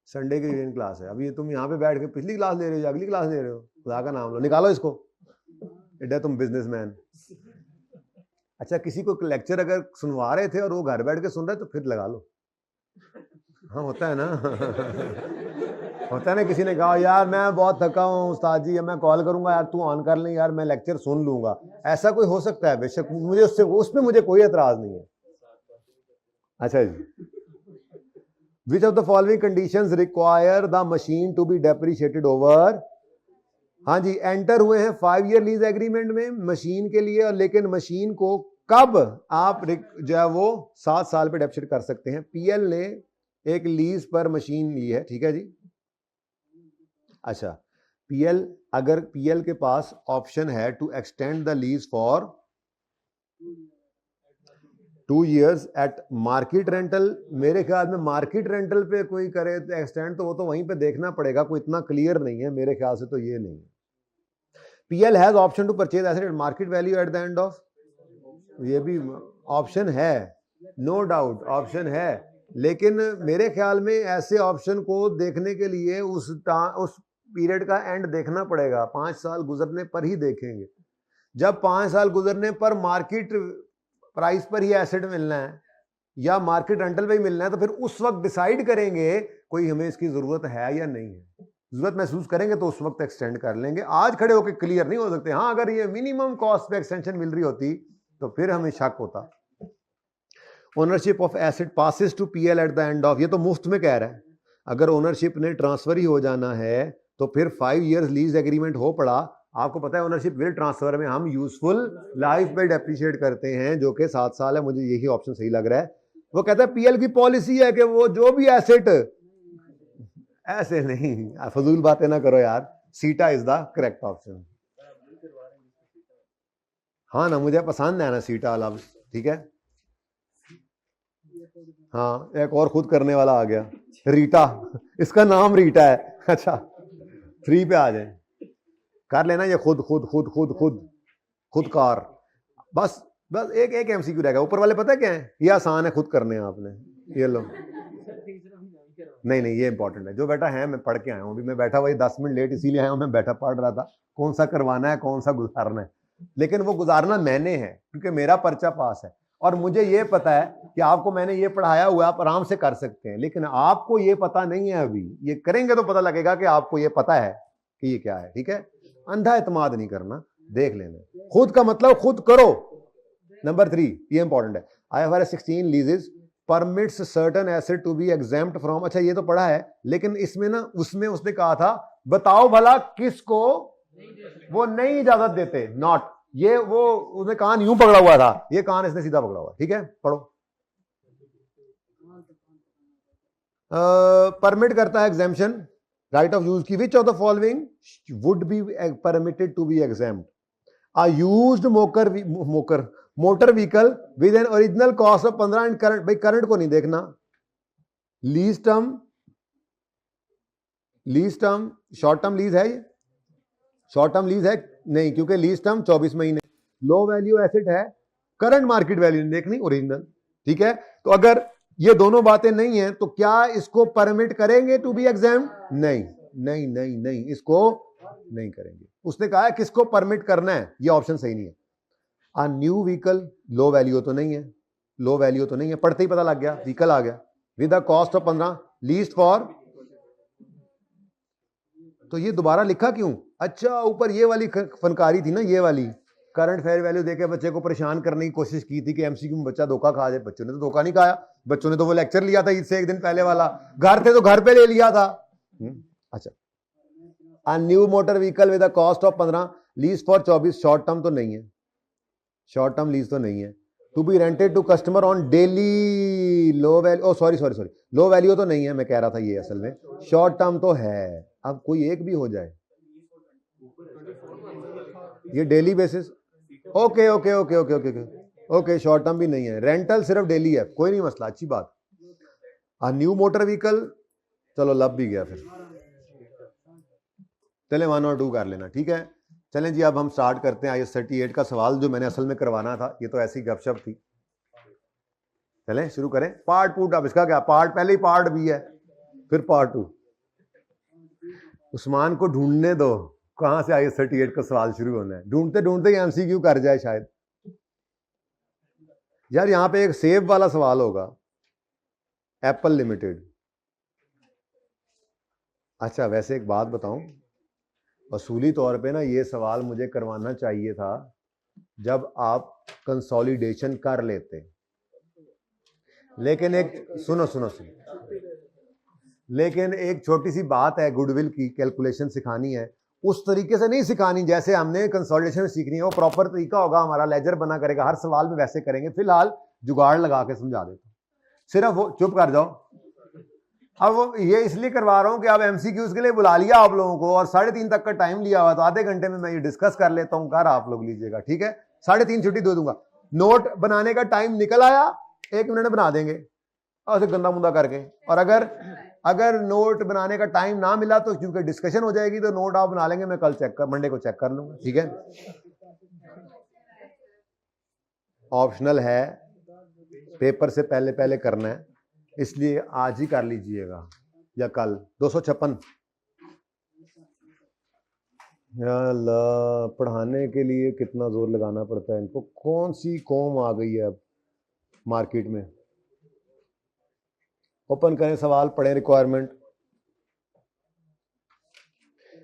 संडे की रिवीजन क्लास है। अभी तुम यहाँ पे बैठ के पिछली क्लास ले रहे हो या अगली क्लास ले रहे हो? खुदा का नाम लो, निकालो इसको। इधर तुम बिजनेसमैन। अच्छा, किसी को लेक्चर अगर सुनवा रहे थे और वो घर बैठ के सुन रहे तो फिर लगा लो। हाँ होता है ना होता है ना, किसी ने कहा यार मैं बहुत थका हूँ उस्ताद जी, मैं कॉल करूंगा यार, तू ऑन कर ले यार, मैं लेक्चर सुन लूंगा। ऐसा कोई हो सकता है? बेशक, मुझे उसमें मुझे कोई एतराज नहीं है। अच्छा जी, Which of the following conditions require the machine to be depreciated over? हाँ जी, एंटर हुए हैं 5 ईयर लीज एग्रीमेंट में मशीन के लिए, और लेकिन मशीन को कब आप जो है वो 7 साल पे डेप्रिशिएट कर सकते हैं। पीएल ने एक लीज पर मशीन ली है, ठीक है जी। अच्छा, पीएल, अगर पीएल के पास ऑप्शन है to extend the lease for 2 years at market rental, मेरे ख्याल में मार्केट रेंटल पे कोई करे तो एक्सटेंड, तो वो तो वहीं पे देखना पड़ेगा, कोई इतना क्लियर नहीं है मेरे ख्याल से, तो ये नहीं है। PL has option to purchase asset at market value at the end of, ये भी ऑप्शन है, नो डाउट ऑप्शन है, लेकिन मेरे ख्याल में ऐसे ऑप्शन को देखने के लिए उस पीरियड का एंड देखना पड़ेगा। 5 साल गुजरने पर ही देखेंगे। जब 5 साल गुजरने पर मार्केट प्राइस पर ही एसेट मिलना है या मार्केट रेंटल पे ही मिलना है, तो फिर उस वक्त डिसाइड करेंगे कोई हमें इसकी जरूरत है या नहीं है। जरूरत महसूस करेंगे तो उस वक्त एक्सटेंड कर लेंगे, आज खड़े होकर क्लियर नहीं हो सकते। हाँ, अगर ये मिनिमम कॉस्ट पे एक्सटेंशन मिल रही होती तो फिर हमें शक होता। Ownership of asset passes to PL at the end of, ये तो मुफ्त में कह रहा है। अगर ओनरशिप ने ट्रांसफर ही हो जाना है तो फिर 5 ईयर्स लीज एग्रीमेंट हो पड़ा। आपको पता है ओनरशिप विल ट्रांसफर में हम यूजफुल लाइफ पे डेप्रिशिएट करते हैं, जो कि 7 साल है। मुझे यही ऑप्शन सही लग रहा है। वो कहता है पीएल की पॉलिसी है कि वो जो भी एसेट, ऐसे नहीं, फजूल बातें ना करो यार, सीटा इज द करेक्ट ऑप्शन। हाँ ना, मुझे पसंद है ना सीटा वाला, ठीक है। हाँ, एक और खुद करने वाला आ गया, रीटा, इसका नाम रीटा है। अच्छा, फ्री पे आ जाए, कर लेना ये खुद खुद खुद खुद खुद खुद कार। बस बस एक एमसीक्यू रहेगा। ऊपर वाले पता है क्या है? ये आसान है, खुद करने हैं आपने, ये लो। नहीं, ये इंपॉर्टेंट है। जो बैठा है, मैं पढ़ के आया हूँ, अभी मैं बैठा वही 10 मिनट लेट इसीलिए आया हूँ, मैं बैठा पढ़ रहा था कौन सा करवाना है कौन सा गुजारना है। लेकिन वो गुजारना मैंने है क्योंकि मेरा पर्चा पास है और मुझे ये पता है कि आपको मैंने ये पढ़ाया हुआ, आप आराम से कर सकते हैं। लेकिन आपको ये पता नहीं है, अभी ये करेंगे तो पता लगेगा कि आपको ये पता है कि ये क्या है। ठीक है, अंधा एतमाद नहीं करना, देख लेना। खुद का मतलब खुद करो। नंबर 3, ये इंपॉर्टेंट है। IFRS 16 leases permits certain asset to be exempt from. अच्छा, ये तो पढ़ा है, लेकिन इसमें ना, उसमें उसने कहा था बताओ भला किसको वो नहीं इजाजत देते। नॉट, ये वो उसने कान यूं पकड़ा हुआ था, ये कान इसने सीधा पकड़ा हुआ। ठीक है, पढ़ो। परमिट करता है एग्जेम्पशन राइट ऑफ यूज की। Which of the following would be permitted to be exempt? A used motor vehicle with an original cost of 15 and current. भाई करंट को नहीं देखना। Lease term short term lease है, ये short term lease है नहीं, क्योंकि लीज टर्म 24 महीने। लो वैल्यू एसेट है, करंट मार्केट वैल्यू नहीं देखनी, ओरिजिनल। ठीक है, तो अगर ये दोनों बातें नहीं है तो क्या इसको परमिट करेंगे टू बी एग्जाम्ड? नहीं, इसको नहीं करेंगे। उसने कहा है किसको परमिट करना है, ये ऑप्शन सही नहीं है। आ न्यू व्हीकल, लो वैल्यू तो नहीं है, लो वैल्यू तो नहीं है, पढ़ते ही पता लग गया, व्हीकल आ गया। With a cost of 15, least for. तो ये दोबारा लिखा क्यों? अच्छा, ऊपर ये वाली फनकारी थी ना, ये वाली करंट फेयर वैल्यू देके बच्चे को परेशान करने की कोशिश की थी कि एमसीक्यू में बच्चा धोखा खा जाए। बच्चों ने तो धोखा नहीं खाया, बच्चों ने तो वो लेक्चर लिया था ईद से 1 दिन पहले वाला, घर थे तो घर पे ले लिया था। अच्छा, A new motor vehicle with a cost of 15 lease for 24 short term तो नहीं है, शॉर्ट टर्म लीज तो नहीं है। To be rented to customer on daily low value, oh sorry sorry sorry, low value तो नहीं है, मैं कह रहा था ये असल में शॉर्ट टर्म तो है। अब कोई एक भी हो जाए, ये daily basis, okay okay okay okay okay okay, short term भी नहीं है, रेंटल सिर्फ डेली है, कोई नहीं मसला, अच्छी बात। न्यू मोटर व्हीकल, चलो लब भी गया, फिर चले 1 और 2 कर लेना, ठीक है। चलें जी, अब हम स्टार्ट करते हैं IS 38 का सवाल जो मैंने असल में करवाना था, ये तो ऐसी गपशप थी। चलें शुरू करें, पार्ट 2। अब इसका क्या, पार्ट पहले ही पार्ट भी है, फिर पार्ट 2। उस्मान को ढूंढने दो कहां से IS 38 का सवाल शुरू होना है, ढूंढते ढूंढते ही MCQ कर जाए शायद। यार यहां पे एक सेब वाला सवाल होगा, एप्पल लिमिटेड। अच्छा वैसे एक बात बताऊं, असूली तौर पे ना ये सवाल मुझे करवाना चाहिए था जब आप कंसोलिडेशन कर लेते, लेकिन एक सुनो सुनो सुनो, लेकिन एक छोटी सी बात है, गुडविल की कैलकुलेशन सिखानी है, उस तरीके से नहीं सिखानी जैसे हमने कंसोलिडेशन में सीखनी है, वो प्रॉपर तरीका होगा हमारा, लेजर बना करेगा, हर सवाल में वैसे करेंगे। फिलहाल जुगाड़ लगा के समझा देता हूं, सिर्फ वो चुप कर जाओ। अब ये इसलिए करवा रहा हूं कि अब MCQs के लिए बुला लिया आप लोगों को, और 3:30 तक का टाइम लिया हुआ, तो आधे घंटे में मैं ये डिस्कस कर लेता हूं, कर आप लोग लीजिएगा, ठीक है। 3:30 छुट्टी दे दूंगा। नोट बनाने का टाइम निकल आया, 1 मिनट में बना देंगे ऐसे गंदा मुंदा करके, और अगर नोट बनाने का टाइम ना मिला तो क्योंकि डिस्कशन हो जाएगी, तो नोट आप बना लेंगे, मैं कल मंडे को चेक कर लूंगा, ठीक है। ऑप्शनल है, पेपर से पहले पहले करना है, इसलिए आज ही कर लीजिएगा या कल। 256 पढ़ाने के लिए कितना जोर लगाना पड़ता है इनको, कौन सी कौम आ गई है अब मार्केट में। ओपन करें सवाल, पढ़ें रिक्वायरमेंट।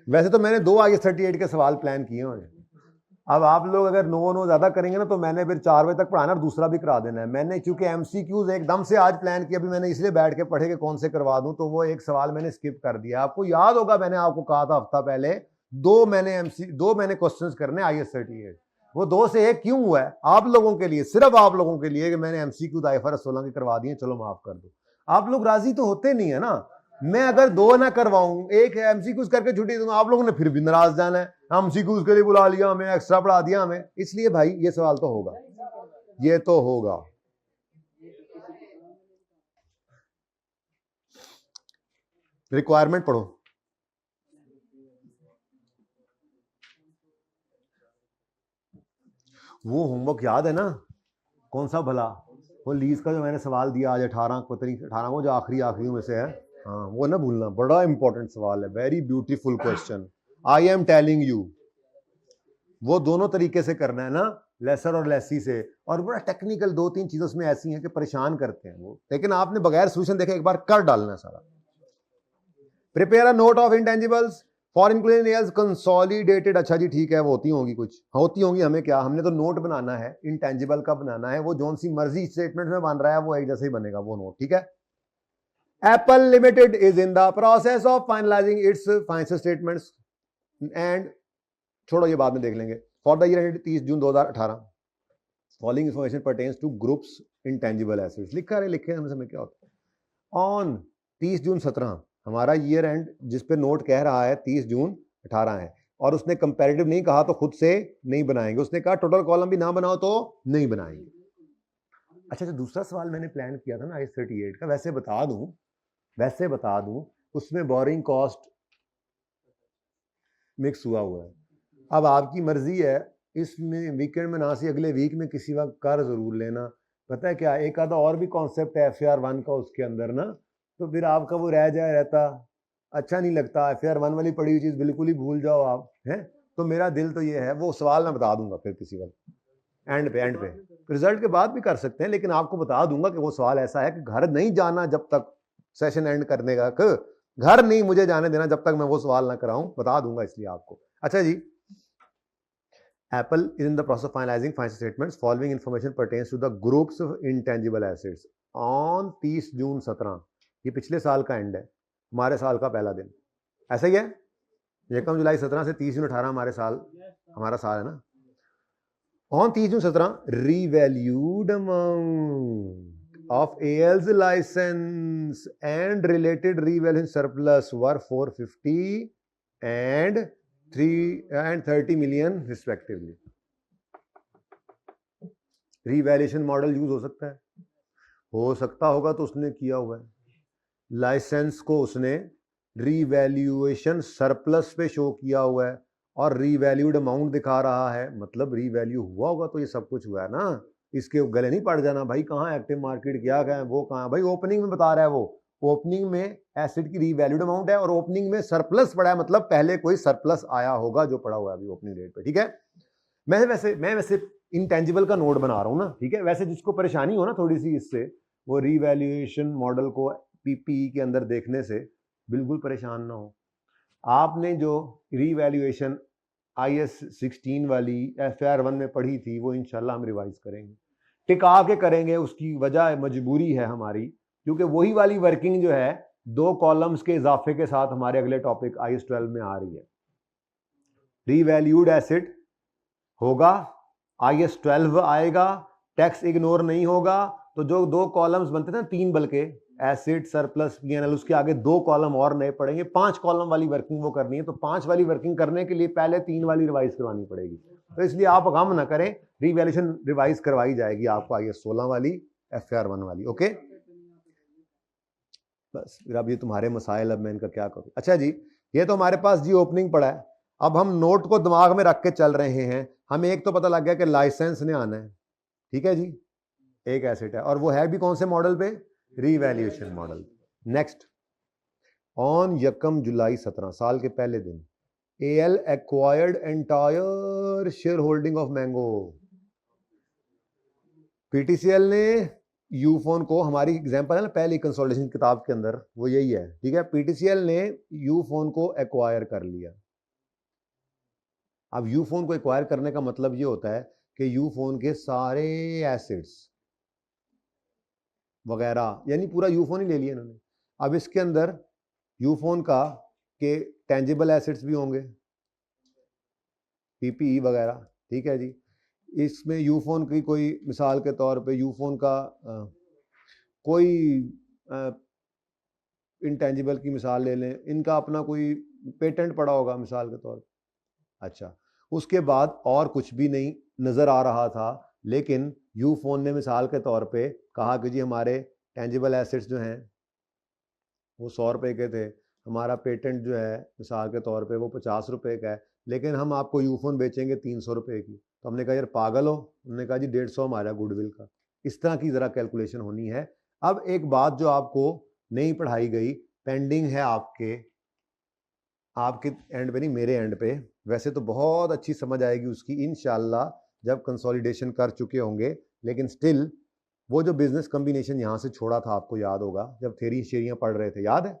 वैसे तो मैंने 2 IS 38 के सवाल प्लान किए हैं। अब आप लोग अगर 9 ज्यादा करेंगे ना तो मैंने फिर 4 बजे तक पढ़ाना और दूसरा भी करा देना है। मैंने चूंकि MCQs एकदम से आज प्लान किया, अभी मैंने इसलिए बैठ के पढ़े कि कौन से करवा दूं, तो वो एक सवाल मैंने स्किप कर दिया। आपको याद होगा मैंने आपको कहा था हफ्ता पहले, 2 मैंने क्वेश्चंस करने IS 38, वो 2 से 1 क्यों हुआ है? आप लोगों के लिए, सिर्फ आप लोगों के लिए कि मैंने MCQ IFRS 16 के करवा दिए, चलो माफ कर दो। आप लोग राजी तो होते नहीं है ना। मैं अगर 2 ना करवाऊं, 1 MCQs करके छुट्टी दूंगा, आप लोगों ने फिर भी नाराज जाना है, MCQs के लिए बुला लिया हमें, एक्स्ट्रा पढ़ा दिया हमें। इसलिए भाई ये सवाल तो होगा, ये तो होगा। रिक्वायरमेंट पढ़ो। वो होमवर्क याद है ना, कौन सा भला, वो लीज का जो मैंने सवाल दिया आज 18 को, जो आखिरी में से है, हाँ वो ना भूलना, बड़ा इंपॉर्टेंट सवाल है, very beautiful question. I am telling you, वो दोनों तरीके से करना है ना, लेसर और लेसी से, और बड़ा टेक्निकल 2-3 चीजें उसमें ऐसी हैं कि परेशान करते हैं वो, लेकिन आपने बगैर सोल्यूशन देखे एक बार कर डालना सारा। Prepare a note of intangibles for including consolidated. अच्छा जी ठीक है, वो होती होंगी, कुछ होती होंगी, हमें क्या, हमने तो नोट बनाना है, इंटेंजिबल का बनाना है, वो जोन सी मर्जी स्टेटमेंट में बन रहा है वो एक जैसे ही बनेगा वो नोट, ठीक है। Apple Limited is in the process of finalizing its financial statements and, छोड़ो ये बाद में देख लेंगे, for the year ended 30 June 2018 following information pertains to groups intangible assets। लिखा रहे, लिखे हमें क्या होता है। on 30 जून 17 हमारा ईयर एंड जिस पे नोट कह रहा है 30 जून 18 है, और उसने कंपैरेटिव नहीं कहा तो खुद से नहीं बनाएंगे, उसने कहा टोटल कॉलम भी ना बनाओ तो नहीं बनाएंगे। अच्छा जो दूसरा सवाल मैंने प्लान किया था ना IS 38 का, वैसे बता दूं उसमें बोरिंग कॉस्ट मिक्स हुआ है। अब आपकी मर्जी है, इसमें वीकेंड में ना सी अगले वीक में किसी वक्त कर जरूर लेना। पता है क्या, एक आधा और भी कॉन्सेप्ट है FAR 1 का उसके अंदर ना, तो फिर आपका वो रह जाए रहता, अच्छा नहीं लगता। FAR 1 वाली पढ़ी हुई चीज बिल्कुल ही भूल जाओ आप, हैं। तो मेरा दिल तो ये है, वो सवाल मैं बता दूंगा फिर किसी वक्त एंड पे रिजल्ट के बाद भी कर सकते हैं, लेकिन आपको बता दूंगा कि वो सवाल ऐसा है कि घर नहीं जाना जब तक सेशन एंड करने का, घर नहीं मुझे जाने देना जब तक मैं वो सवाल ना कराऊं, बता दूंगा इसलिए आपको। अच्छा जी, Apple is in the process of finalizing financial statements. Following information pertains to the groups of intangible assets on 30 June 17। ये पिछले साल का एंड है, हमारे साल का पहला दिन, ऐसा ही है। यकम जुलाई 17 से 30 जून 18 हमारा साल है ना। On 30 June 17 revalued amount of ALs licence and related revaluation surplus were 450 and 30 million respectively. Revaluation model use हो सकता होगा तो उसने किया हुआ है। लाइसेंस को उसने रीवैल्यूएशन सरप्लस पे शो किया हुआ है और रीवैल्यूड अमाउंट दिखा रहा है, मतलब रीवैल्यू हुआ होगा तो ये सब कुछ हुआ है ना। इसके गले नहीं पड़ जाना भाई, कहाँ एक्टिव मार्केट क्या है वो कहाँ, भाई ओपनिंग में बता रहा है वो, ओपनिंग में एसेट की रीवैल्यूड अमाउंट है और ओपनिंग में सरप्लस पड़ा है, मतलब पहले कोई सरप्लस आया होगा जो पड़ा हुआ है अभी ओपनिंग डेट पे। ठीक है, मैं वैसे इंटेंजिबल का नोट बना रहा हूँ ना। ठीक है, वैसे जिसको परेशानी हो ना थोड़ी सी इससे, वो रीवैल्यूएशन मॉडल को पीपीई के अंदर देखने से बिल्कुल परेशान ना हो। आपने जो रीवैल्यूएशन IAS 16 वाली FR1 में पढ़ी थी वो इंशाल्लाह हम रिवाइज करेंगे, टिका के करेंगे। उसकी वजह मजबूरी है हमारी, क्योंकि वही वाली वर्किंग जो है 2 कॉलम्स के इजाफे के साथ हमारे अगले टॉपिक IAS 12 में आ रही है। रीवैल्यूड एसेट होगा, IAS 12 आएगा, टैक्स इग्नोर नहीं होगा, तो जो 2 कॉलम्स बनते थे ना 3 बल्कि एसेट सरप्लस P&L, उसके आगे 2 कॉलम और नए पड़ेंगे। 5 कॉलम वाली वर्किंग वो करनी है, तो 5 वाली वर्किंग करने के लिए पहले 3 वाली रिवाइज करवानी पड़ेगी। तो इसलिए आप गम ना करें, रीवैल्यूएशन रिवाइज करवाई जाएगी आपको IAS 16 वाली, FR1 वाली। ओके, बस फिर अब ये तुम्हारे मसाइल, अब मैं इनका क्या करूं। अच्छा जी, ये तो हमारे पास जी ओपनिंग पड़ा है। अब हम नोट को दिमाग में रख के चल रहे हैं। हमें एक तो पता लग गया कि लाइसेंस ने आना है, ठीक है जी, एक एसेट है, और वो है भी कौन से मॉडल पे, रीवैल्यूएशन मॉडल। नेक्स्ट, ऑन यकम जुलाई 17 साल के पहले दिन, AL acquired entire share holding of mango. PTCL ने यूफोन को, हमारी एग्जांपल है ना पहली कंसोलिडेशन किताब के अंदर, वो यही है। ठीक है, PTCL ने यूफोन को एक्वायर कर लिया। अब यूफोन को एक्वायर करने का मतलब ये होता है कि यूफोन के सारे एसेट्स वगैरह, यानी पूरा यूफोन ही ले लिया इन्होंने। अब इसके अंदर यूफोन का के टेंजिबल एसेट्स भी होंगे, PPE वगैरह। ठीक है जी, इसमें यूफोन की कोई मिसाल के तौर पे यूफोन का कोई इंटेंजिबल की मिसाल ले लें, इनका अपना कोई पेटेंट पड़ा होगा मिसाल के तौर पे। अच्छा, उसके बाद और कुछ भी नहीं नज़र आ रहा था, लेकिन यूफोन ने मिसाल के तौर पे कहा कि जी हमारे टेंजिबल एसेट्स जो हैं वो 100 रुपये के थे, हमारा पेटेंट जो है मिसाल के तौर पे वो 50 रुपये का है, लेकिन हम आपको यूफोन बेचेंगे 300 रुपये की। तो हमने कहा यार पागल हो, हमने कहा जी 150 हमारा गुडविल का। इस तरह की ज़रा कैलकुलेशन होनी है। अब एक बात जो आपको नहीं पढ़ाई गई, पेंडिंग है आपके एंड पे नहीं, मेरे एंड पे, वैसे तो बहुत अच्छी समझ आएगी उसकी इंशाल्लाह जब कंसोलिडेशन कर चुके होंगे, लेकिन स्टिल वो जो बिजनेस कॉम्बिनेशन यहाँ से छोड़ा था, आपको याद होगा जब थेरी शेरियाँ पढ़ रहे थे, याद है?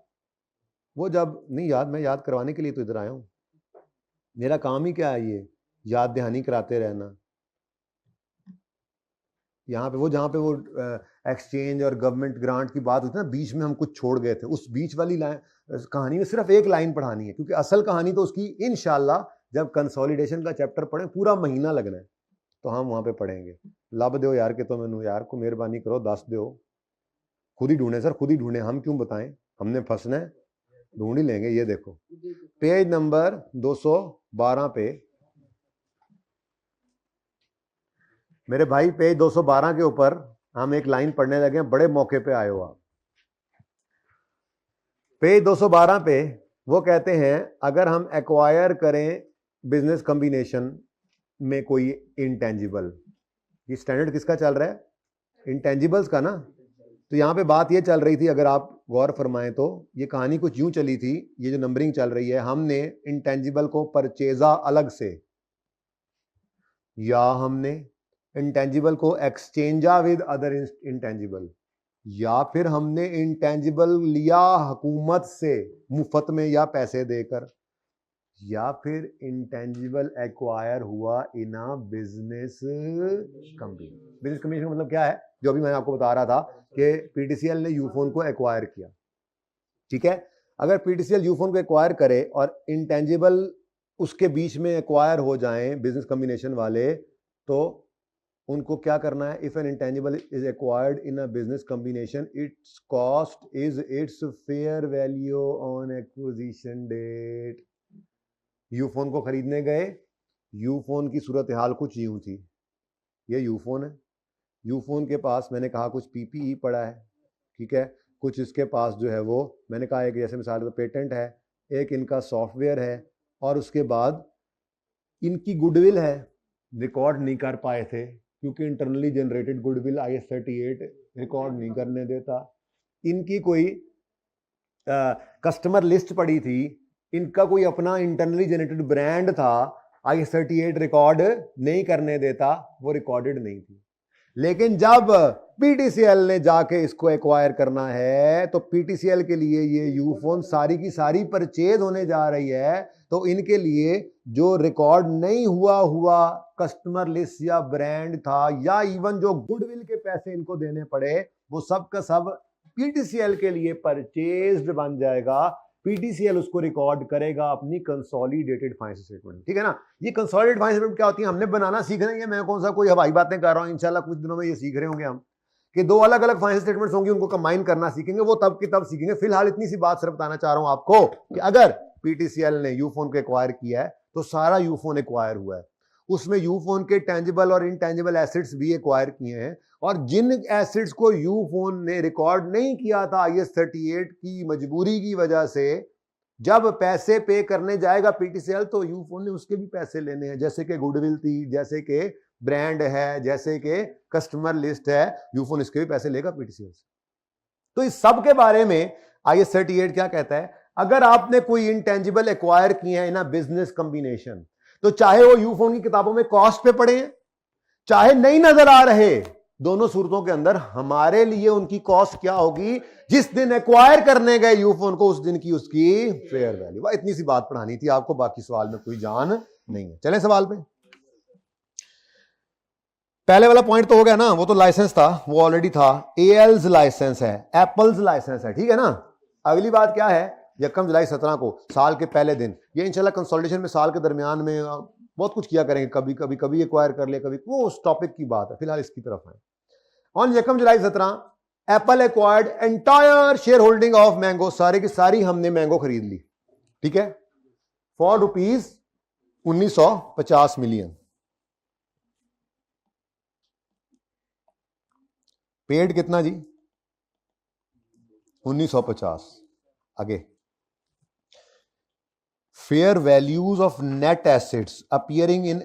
वो जब नहीं याद, मैं याद करवाने के लिए तो इधर आया हूँ, मेरा काम ही क्या है ये याद दहानी कराते रहना। यहाँ पे वो जहाँ पे वो एक्सचेंज और गवर्नमेंट ग्रांट की बात होती है ना, बीच में हम कुछ छोड़ गए थे, उस बीच वाली लाइन कहानी में सिर्फ एक लाइन पढ़ानी है, क्योंकि असल कहानी तो उसकी इंशाल्लाह जब कंसोलिडेशन का चैप्टर पढ़े, पूरा महीना लगना है, तो हम वहाँ पे पढ़ेंगे। लब दो यार के, तो मैनू यार को मेहरबानी करो, दस दो, खुद ही ढूंढे सर, खुद ही ढूंढे, हम क्यों बताएं, हमने फंसना है, ढूंढ ही लेंगे। ये देखो पेज नंबर 212 पे मेरे भाई, पेज 212 के ऊपर हम एक लाइन पढ़ने लगे हैं, बड़े मौके पे आए हो आप। पेज 212 पे वो कहते हैं अगर हम एक्वायर करें बिजनेस कॉम्बिनेशन में कोई इंटेंजिबल, ये स्टैंडर्ड किसका चल रहा है, इंटेंजिबल्स का ना। तो यहाँ पे बात ये चल रही थी, अगर आप गौर फरमाएं तो ये कहानी कुछ यूं चली थी, ये जो नंबरिंग चल रही है, हमने इंटेंजिबल को परचेजा अलग से, या हमने इंटेंजिबल को एक्सचेंजा विद अदर इंटेंजिबल, या फिर हमने इंटेंजिबल लिया हुकूमत से मुफ्त में या पैसे देकर, या फिर इंटेंजिबल एक्वायर हुआ in a business combination. Business combination का मतलब क्या है, जो अभी मैं आपको बता रहा था कि PTCL ने यूफोन को एक्वायर किया। ठीक है, अगर पीटीसीएल यूफोन को एक्वायर करे और इंटेंजिबल उसके बीच में एक्वायर हो जाएं बिजनेस कॉम्बिनेशन वाले, तो उनको क्या करना है? If an intangible is acquired in a business combination, its cost is its fair value on acquisition date. Ufone को खरीदने गए, यूफोन की सूरत हाल कुछ यूं थी, ये यूफोन है, यूफोन के पास मैंने कहा कुछ पीपीई पड़ा है, ठीक है, कुछ इसके पास जो है वो मैंने कहा एक जैसे मिसाल का पेटेंट है, एक इनका सॉफ्टवेयर है, और उसके बाद इनकी गुडविल है, रिकॉर्ड नहीं कर पाए थे क्योंकि internally generated goodwill IS 38 record नहीं करने देता। इनकी कोई कस्टमर लिस्ट पड़ी थी, इनका कोई अपना इंटरनली जनरेटेड ब्रांड था, IS 38 रिकॉर्ड नहीं करने देता, वो रिकॉर्डेड नहीं थी। लेकिन जब पीटीसीएल ने जाके इसको एक्वायर करना है तो पीटीसीएल के लिए ये यूफोन सारी की सारी परचेज होने जा रही है, तो इनके लिए जो रिकॉर्ड नहीं हुआ कस्टमर लिस्ट या ब्रांड था, या इवन जो गुडविल के पैसे इनको देने पड़े, वो सब का सब पीटीसीएल के लिए परचेज्ड बन जाएगा। पीटीसीएल उसको रिकॉर्ड करेगा अपनी कंसोलिडेटेड फाइनेंशियल स्टेटमेंट, ठीक है ना। ये कंसोलिडेटेड फाइनेंशियल स्टेटमेंट क्या होती है? हमने बनाना सीख रहे हैं, मैं कौन सा कोई हवाई बातें कर रहा हूं, इंशाल्लाह कुछ दिनों में ये सीख रहे होंगे हम कि दो अलग अलग फाइनेंशियल स्टेटमेंट्स होंगी, उनको कंबाइन करना सीखेंगे, वो तब की तब सीखेंगे। फिलहाल इतनी सी बात सिर्फ बताना चाह रहा हूं आपको कि अगर पीटीसीएल ने यूफोन को एक्वायर किया है तो सारा यूफोन एक्वायर हुआ है, उसमें यूफोन के टेंजिबल और इनटेंजिबल एसेट्स भी एक्वायर किए हैं, और जिन एसेट्स को यूफोन ने रिकॉर्ड नहीं किया था IS 38 की मजबूरी की वजह से, जब पैसे पे करने जाएगा पीटीसीएल तो यूफोन ने उसके भी पैसे लेने हैं, जैसे कि गुडविल थी, जैसे कि ब्रांड है, जैसे कि कस्टमर लिस्ट है, यूफोन इसके भी पैसे लेगा पीटीसीएल से। तो इस सब के बारे में IS 38 क्या कहता है? अगर आपने कोई इंटेंजिबल एक्वायर किए हैं इन अ बिजनेस कॉम्बिनेशन, तो चाहे वो यूफोन की किताबों में कॉस्ट पे पड़े हैं, चाहे नहीं नजर आ रहे, दोनों सूरतों के अंदर हमारे लिए उनकी कॉस्ट क्या होगी? जिस दिन एक्वायर करने गए यूफोन को, उस दिन की उसकी फेयर वैल्यू। इतनी सी बात पढ़ानी थी आपको, बाकी सवाल में कोई जान नहीं है। चलें सवाल पे। पहले वाला पॉइंट तो हो गया ना, वो तो लाइसेंस था, वो ऑलरेडी था। एल्स लाइसेंस है, एप्पल्स लाइसेंस है, ठीक है ना। अगली बात क्या है? 1 जुलाई 17 को, साल के पहले दिन, ये इंशाल्लाह कंसोलिडेशन में साल के दरमियान में बहुत कुछ किया करेंगे, कभी एक्वायर कर ले, कभी वो उस टॉपिक की बात है, फिलहाल इसकी तरफ है। On 1 July 17 Apple acquired entire share holding of mango, सारी की सारी हमने मैंगो खरीद ली, ठीक है, फॉर ₹1950 मिलियन। पेड कितना जी? 1950। आगे, fair values of net assets appearing in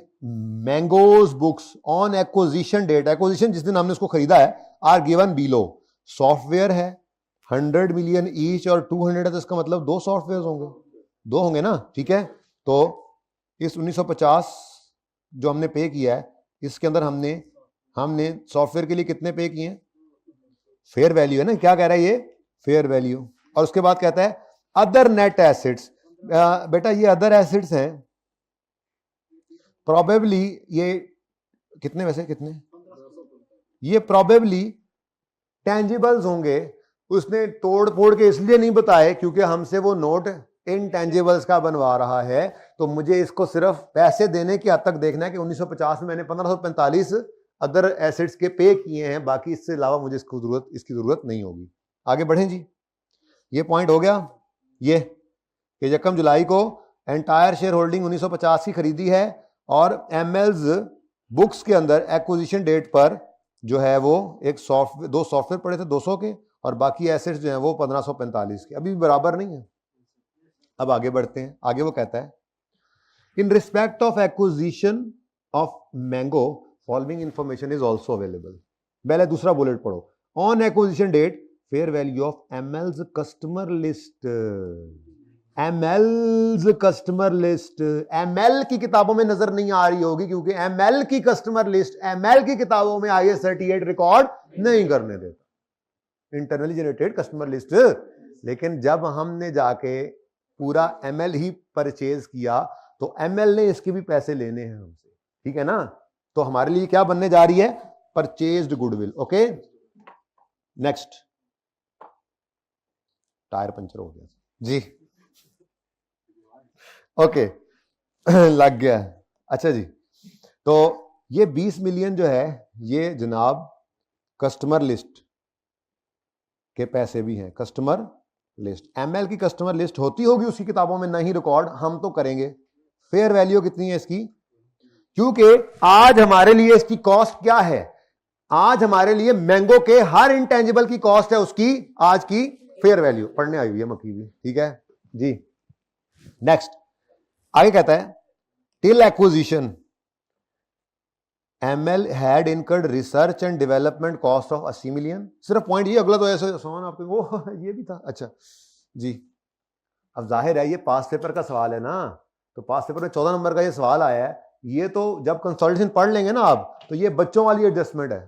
Mango's books on acquisition date, acquisition जिस दिन हमने उसको खरीदा है, आर गिवन बिलो। सॉफ्टवेयर है 100 मिलियन ईच और 200 है, तो इसका मतलब 2 सॉफ्टवेयर होंगे, 2 होंगे ना, ठीक है। तो इस 1950 जो हमने पे किया है, इसके अंदर हमने सॉफ्टवेयर के लिए कितने पे किए हैं? फेयर वैल्यू है ना, क्या कह रहा है ये? Fair value. और उसके बाद कहता है अदर नेट एसेट्स। बेटा ये अदर एसेट्स हैं, प्रोबेबली ये कितने, वैसे कितने, ये प्रोबेबली टेंजिबल्स होंगे। उसने तोड़ फोड़ के इसलिए नहीं बताए क्योंकि हमसे वो नोट इनटेंजिबल्स का बनवा रहा है, तो मुझे इसको सिर्फ पैसे देने की हद तक देखना है कि 1950 में मैंने 1545 अदर एसेट्स के पे किए हैं, बाकी इससे अलावा मुझे इसकी जरूरत नहीं होगी। आगे बढ़ें जी, ये पॉइंट हो गया ये कि 1 जुलाई को एंटायर शेयर होल्डिंग 1950 की खरीदी है, और एमएल्स बुक्स के अंदर एक्विजिशन डेट पर जो है वो एक सॉफ्टवेयर, 2 सॉफ्टवेयर पड़े थे 200 के, और बाकी एसेट्स जो हैं वो 1545 के, अभी बराबर नहीं है। अब आगे बढ़ते हैं, आगे वो कहता है in respect of acquisition of Mango following information is also available. पहले दूसरा बुलेट पढ़ो, on acquisition date fair value of MLs customer list. MLs customer list ML की किताबों में नजर नहीं आ रही होगी, क्योंकि एमएल की कस्टमर लिस्ट एमएल की किताबों में IS 38 रिकॉर्ड नहीं करने देता, इंटरनली जनरेटेड कस्टमर लिस्ट। लेकिन जब हमने जाके पूरा एमएल ही परचेज किया, तो एमएल ने इसके भी पैसे लेने हैं हमसे, ठीक है ना। तो हमारे लिए क्या बनने जा रही है? Purchased goodwill. Okay, next, tyre puncture हो गया। जी ओके लग गया। अच्छा जी, तो ये 20 मिलियन जो है ये जनाब कस्टमर लिस्ट के पैसे भी हैं। कस्टमर लिस्ट, एमएल की कस्टमर लिस्ट होती होगी उसकी किताबों में, नहीं रिकॉर्ड, हम तो करेंगे। फेयर वैल्यू कितनी है इसकी, क्योंकि आज हमारे लिए इसकी कॉस्ट क्या है, आज हमारे लिए मैंगो के हर इंटेंजिबल की कॉस्ट है उसकी आज की फेयर वैल्यू। पढ़ने आई हुई है मक्की भी, ठीक है जी। नेक्स्ट आगे कहता है till acquisition ML had incurred research and development cost of 80 million. सिर्फ पॉइंट ये, अगला तो ऐसे सवाल आपके वो ये भी था। अच्छा जी, अब जाहिर है ये पास पेपर का सवाल है ना, तो पास पेपर में 14 नंबर का ये सवाल आया है। ये तो जब कंसोलिडेशन पढ़ लेंगे ना आप, तो ये बच्चों वाली एडजस्टमेंट है।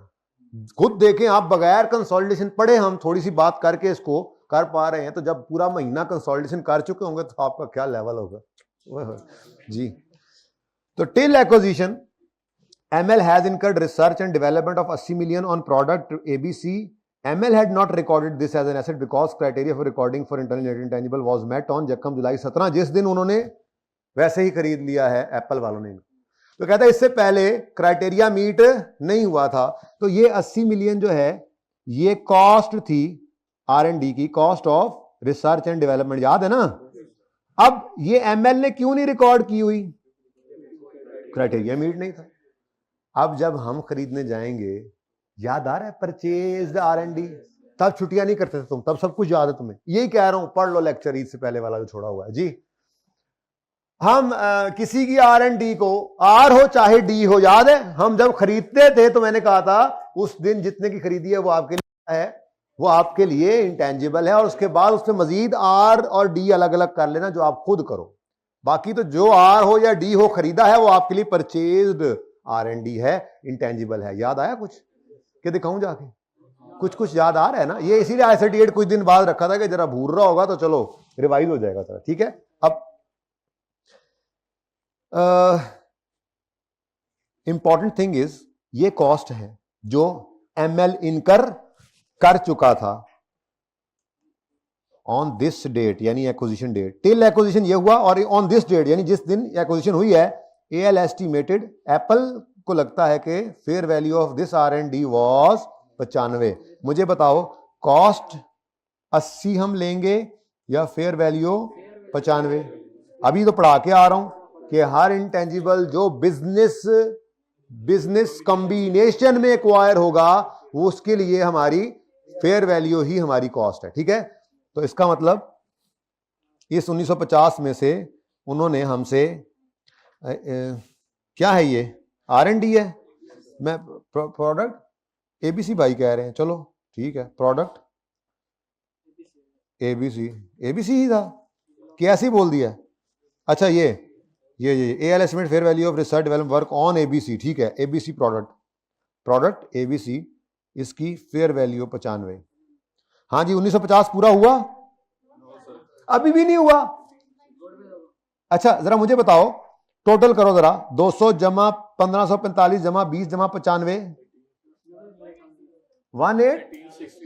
खुद देखें आप, बगैर कंसोलिडेशन पढ़े हम थोड़ी सी बात करके इसको कर पा रहे हैं, तो जब पूरा महीना कंसोलिडेशन कर चुके होंगे तो आपका क्या लेवल होगा जी। तो till acquisition ML has incurred research and development of 80 million on product ABC. ML had not recorded this as an asset because criteria for recording for internal net intangible was met on July 17, जिस दिन उन्होंने वैसे ही खरीद लिया है Apple वालों ने। तो कहता है इससे पहले क्राइटेरिया मीट नहीं हुआ था। तो ये 80 मिलियन जो है ये कॉस्ट थी R&D की, cost of research and development, याद है ना। अब ये ML ने क्यों नहीं रिकॉर्ड की हुई, क्राइटेरिया मीट नहीं था। अब जब हम खरीदने जाएंगे, याद आ रहा है परचेज R&D, तब छुट्टियां नहीं करते थे तुम, तब सब कुछ याद है तुम्हें। यही कह रहा हूं, पढ़ लो लेक्चर ईद से पहले वाला जो छोड़ा हुआ है जी। हम किसी की R&D को आर हो चाहे डी हो, याद है हम जब खरीदते थे तो मैंने कहा था उस दिन जितने की खरीदी है वो आपके लिए है, वो आपके लिए इंटेंजिबल है, और उसके बाद उसमें मजीद आर और डी अलग अलग कर लेना जो आप खुद करो। बाकी तो जो आर हो या डी हो खरीदा है वो आपके लिए परचेज्ड R&D है, इंटेंजिबल है। याद आया कुछ कि दिखाऊं जाके, कुछ याद आ रहा है ना। ये इसीलिए I38 कुछ दिन बाद रखा था कि जरा भूल रहा होगा तो चलो रिवाइज हो जाएगा सर, ठीक है। अब इंपॉर्टेंट थिंग इज ये कॉस्ट है जो ML इनकर कर चुका था ऑन दिस डेट, यानी एक्विजिशन डेट। टिल एक्विजिशन ये हुआ, और ऑन दिस डेट यानी जिस दिन एक्विजिशन हुई है, AL एस्टिमेटेड, एप्पल को लगता है कि fair value of this R&D was 95। मुझे बताओ कॉस्ट 80 हम लेंगे या फेयर वैल्यू 95। अभी तो पढ़ा के आ रहा हूं कि हर इंटेंजिबल जो बिजनेस कॉम्बिनेशन में एक्वायर होगा वो उसके लिए हमारी फेयर वैल्यू ही हमारी कॉस्ट है, ठीक है। तो इसका मतलब इस 1950 में से उन्होंने हमसे क्या है ये R&D है, मैं प्रोडक्ट ABC भाई कह रहे हैं, चलो ठीक है, प्रोडक्ट ABC ही था, कैसे बोल दिया। अच्छा ये AL estimate fair value of research development work on ABC, ठीक है, ABC प्रोडक्ट ABC, इसकी फेयर वैल्यू 95। हाँ जी, 1950 पूरा हुआ, अभी भी नहीं हुआ। अच्छा जरा मुझे बताओ, टोटल करो जरा, 200 जमा 1545 जमा 20 जमा 95,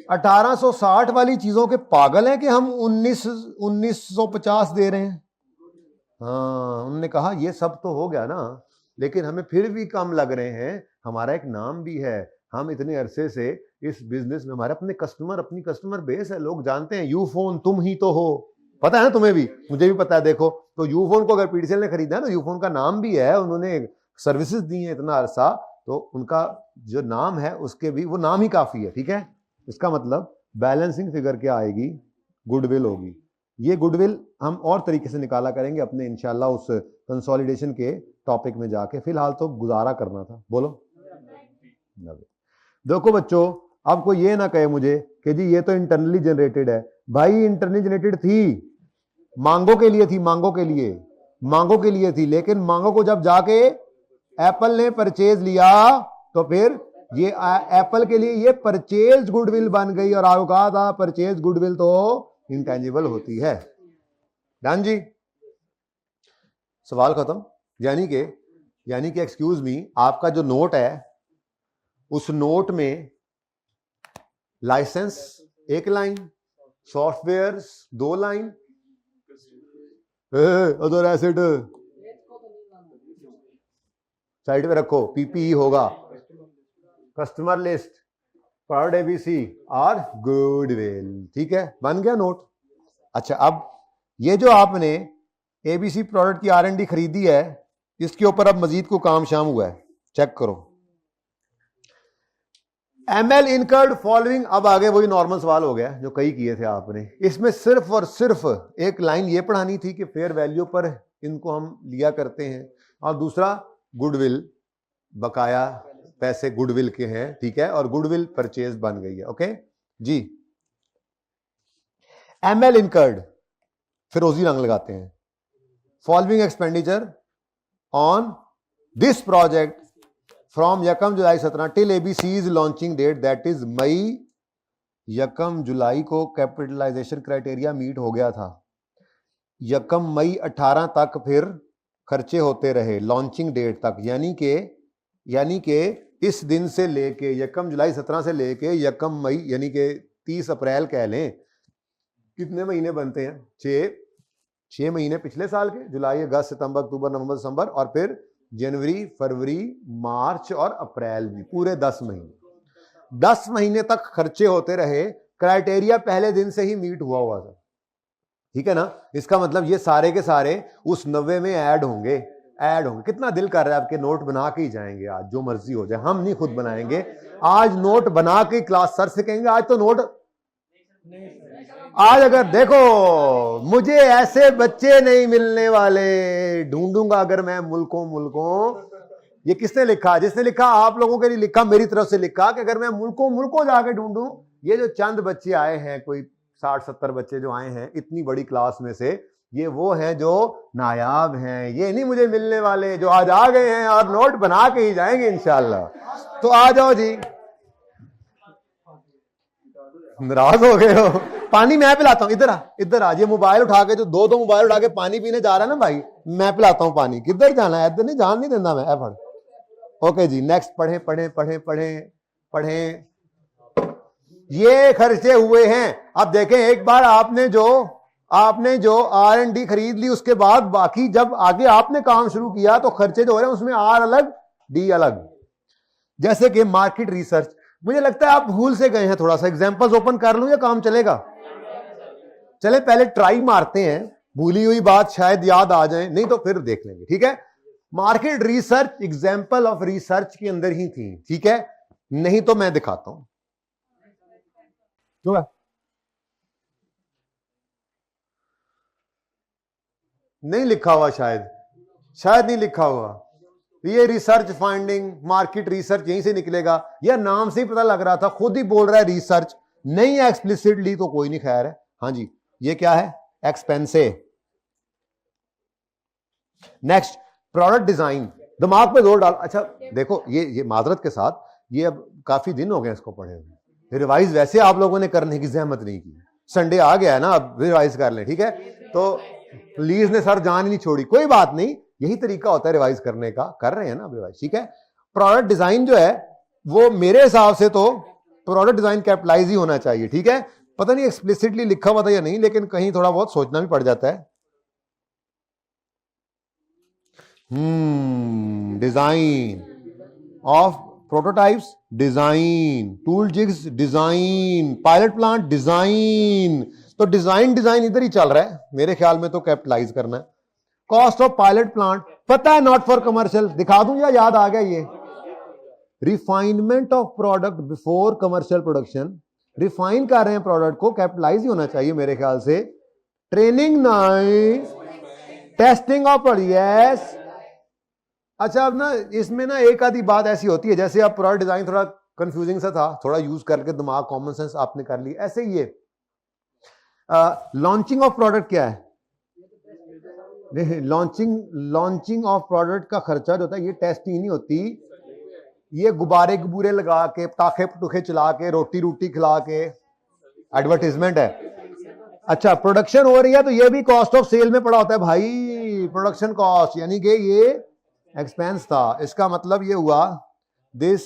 1860 वाली चीजों के पागल हैं कि हम 1950 दे रहे हैं। हाँ, उन्होंने कहा ये सब तो हो गया ना, लेकिन हमें फिर भी कम लग रहे हैं, हमारा एक नाम भी है, हम इतने अरसे से इस बिजनेस में, हमारे अपनी कस्टमर बेस है, लोग जानते हैं। यूफोन तुम ही तो हो, पता है ना तुम्हें भी, मुझे भी पता है। देखो तो यूफोन को अगर PDCL ने खरीदा है तो यूफोन का नाम भी है, उन्होंने सर्विसेज दी है इतना अरसा, तो उनका जो नाम है उसके भी वो नाम ही काफी है, ठीक है। इसका मतलब बैलेंसिंग फिगर क्या आएगी, गुडविल होगी। ये गुडविल हम और तरीके से निकाला करेंगे अपने इंशाल्लाह उस कंसोलिडेशन के टॉपिक में जाके। फिलहाल तो गुजारा करना था, बोलो। देखो बच्चों, अब कोई ये ना कहे मुझे कि जी ये तो इंटरनली जनरेटेड है। भाई इंटरनली जनरेटेड थी, मांगो के लिए थी, लेकिन मांगो को जब जाके एप्पल ने परचेज लिया तो फिर ये एप्पल के लिए ये परचेज गुडविल बन गई, और आपको कहा था परचेज गुडविल तो इंटेंजिबल होती है। डन जी, सवाल खत्म। यानी कि एक्सक्यूज मी, आपका जो नोट है उस नोट में licence 1 line, software 2 line, other asset side पे रखो, पीपीई होगा, कस्टमर लिस्ट, प्रोडक्ट एबीसी और गुडविल। ठीक है, बन गया नोट। अच्छा, अब ये जो आपने एबीसी प्रोडक्ट की आर&डी खरीदी है, इसके ऊपर अब मजीद को काम शाम हुआ है, चेक करो। एमएल इनकर्ड फॉलोइंग, अब आगे वही नॉर्मल सवाल हो गया जो कई किए थे आपने। इसमें सिर्फ और सिर्फ एक लाइन ये पढ़ानी थी कि फेयर वैल्यू पर इनको हम लिया करते हैं, और दूसरा गुडविल, बकाया पैसे गुडविल के हैं, ठीक है, और गुडविल परचेज बन गई है। ओके जी। एमएल इनकर्ड, फिरोजी रंग लगाते हैं, following expenditure on this project from यकम July 17 till ABC's launching date, that is May. यकम जुलाई को कैपिटलाइजेशन क्राइटेरिया मीट हो गया था, यकम मई 18 तक फिर खर्चे होते रहे लॉन्चिंग डेट तक, यानी के इस दिन से लेके यकम जुलाई 17 से लेके यकम मई, यानी के 30 अप्रैल कह लें, कितने महीने बनते हैं? 6 महीने पिछले साल के, जुलाई अगस्त सितंबर अक्टूबर नवंबर दिसंबर, और फिर जनवरी फरवरी मार्च और अप्रैल भी, पूरे 10 महीने। 10 महीने तक खर्चे होते रहे, क्राइटेरिया पहले दिन से ही मीट हुआ था। ठीक है ना, इसका मतलब ये सारे के सारे उस 90 में ऐड होंगे। कितना दिल कर रहा है आपके नोट बना के ही जाएंगे आज, जो मर्जी हो जाए, हम नहीं खुद बनाएंगे आज, नोट बना के क्लास सर से कहेंगे आज तो नोट, आज अगर देखो मुझे ऐसे बच्चे नहीं मिलने वाले, ढूंढूंगा अगर मैं मुल्कों। ये किसने लिखा? जिसने लिखा आप लोगों के लिए लिखा, मेरी तरफ से लिखा कि अगर मैं मुल्कों जाके ढूंढूं, ये जो चंद बच्चे आए हैं, कोई 60-70 बच्चे जो आए हैं इतनी बड़ी क्लास में से, ये वो हैं जो नायाब हैं, ये नहीं मुझे मिलने वाले जो आज आ गए हैं और नोट बना के ही जाएंगे इंशाल्लाह। तो आ जाओ जी, नाराज हो गए हो? पानी मैं पिलाता हूं, इधर आ। ये मोबाइल उठा के, जो दो मोबाइल उठा के पानी पीने जा रहा है ना भाई, मैं पिलाता हूं पानी। किधर जाना है? इधर नहीं, जान नहीं देना मैं। पढ़। ओके जी, नेक्स्ट पढ़ें। ये खर्चे हुए हैं। अब देखें, एक बार आपने जो R&D खरीद ली, उसके बाद बाकी जब आगे आपने काम शुरू किया तो खर्चे जो हो रहे हैं उसमें R अलग D अलग। जैसे कि मार्केट रिसर्च, मुझे लगता है आप भूल से गए हैं, थोड़ा सा एग्जांपल्स ओपन कर लूं या काम चलेगा? चले पहले ट्राई मारते हैं, भूली हुई बात शायद याद आ जाए, नहीं तो फिर देख लेंगे। ठीक है, market research example of research के अंदर ही थी। ठीक है, नहीं तो मैं दिखाता हूं। क्यों है? नहीं लिखा हुआ, शायद नहीं लिखा हुआ। ये रिसर्च फाइंडिंग, मार्केट रिसर्च यहीं से निकलेगा, या नाम से ही पता लग रहा था, खुद ही बोल रहा है रिसर्च, नहीं है एक्सप्लिसिटली तो कोई नहीं, खैर है। हाँ जी, ये क्या है? एक्सपेंसे। नेक्स्ट, प्रोडक्ट डिजाइन, दिमाग पे जोर डाल। अच्छा देखो, ये माजरत के साथ, ये अब काफी दिन हो गए इसको पढ़े हुए, रिवाइज वैसे आप लोगों ने करने की जहमत नहीं की, संडे आ गया है ना, अब रिवाइज कर लें। ठीक है, तो प्लीज ने सर जान ही नहीं छोड़ी, कोई बात नहीं, यही तरीका होता है रिवाइज करने का, कर रहे हैं ना रिवाइज। ठीक है, प्रोडक्ट डिजाइन जो है वो मेरे हिसाब से तो प्रोडक्ट डिजाइन कैपिटलाइज ही होना चाहिए। ठीक है, पता नहीं एक्सप्लिसिटली लिखा हुआ था या नहीं, लेकिन कहीं थोड़ा बहुत सोचना भी पड़ जाता है। Design of prototypes, design tool jigs, design pilot plant, design. तो डिजाइन इधर ही चल रहा है मेरे ख्याल में, तो कैपिटलाइज करना है। कॉस्ट ऑफ पायलट प्लांट पता है, नॉट फॉर कमर्शियल, दिखा दूं या याद आ गया? ये refinement of product before commercial production, refine कर रहे हैं प्रोडक्ट को, कैपिटलाइज ही होना चाहिए मेरे ख्याल से। Training nine, testing of yes. अच्छा, अब ना इसमें ना एक आधी बात ऐसी होती है, जैसे अब प्रोडक्ट डिजाइन थोड़ा कंफ्यूजिंग सा था, थोड़ा यूज करके दिमाग, कॉमन सेंस आपने कर ली, ऐसे ही ये लॉन्चिंग ऑफ प्रोडक्ट क्या है? लॉन्चिंग ऑफ प्रोडक्ट का खर्चा जो होता है, ये टेस्टिंग नहीं होती, ये गुब्बारे गुब्बूरे लगा के, पटाखे पटूखे चला के, रोटी खिला के एडवर्टीजमेंट है। अच्छा, प्रोडक्शन हो रही है तो ये भी कॉस्ट ऑफ सेल में पड़ा होता है भाई, प्रोडक्शन कॉस्ट, यानी कि ये एक्सपेंस था। इसका मतलब ये हुआ दिस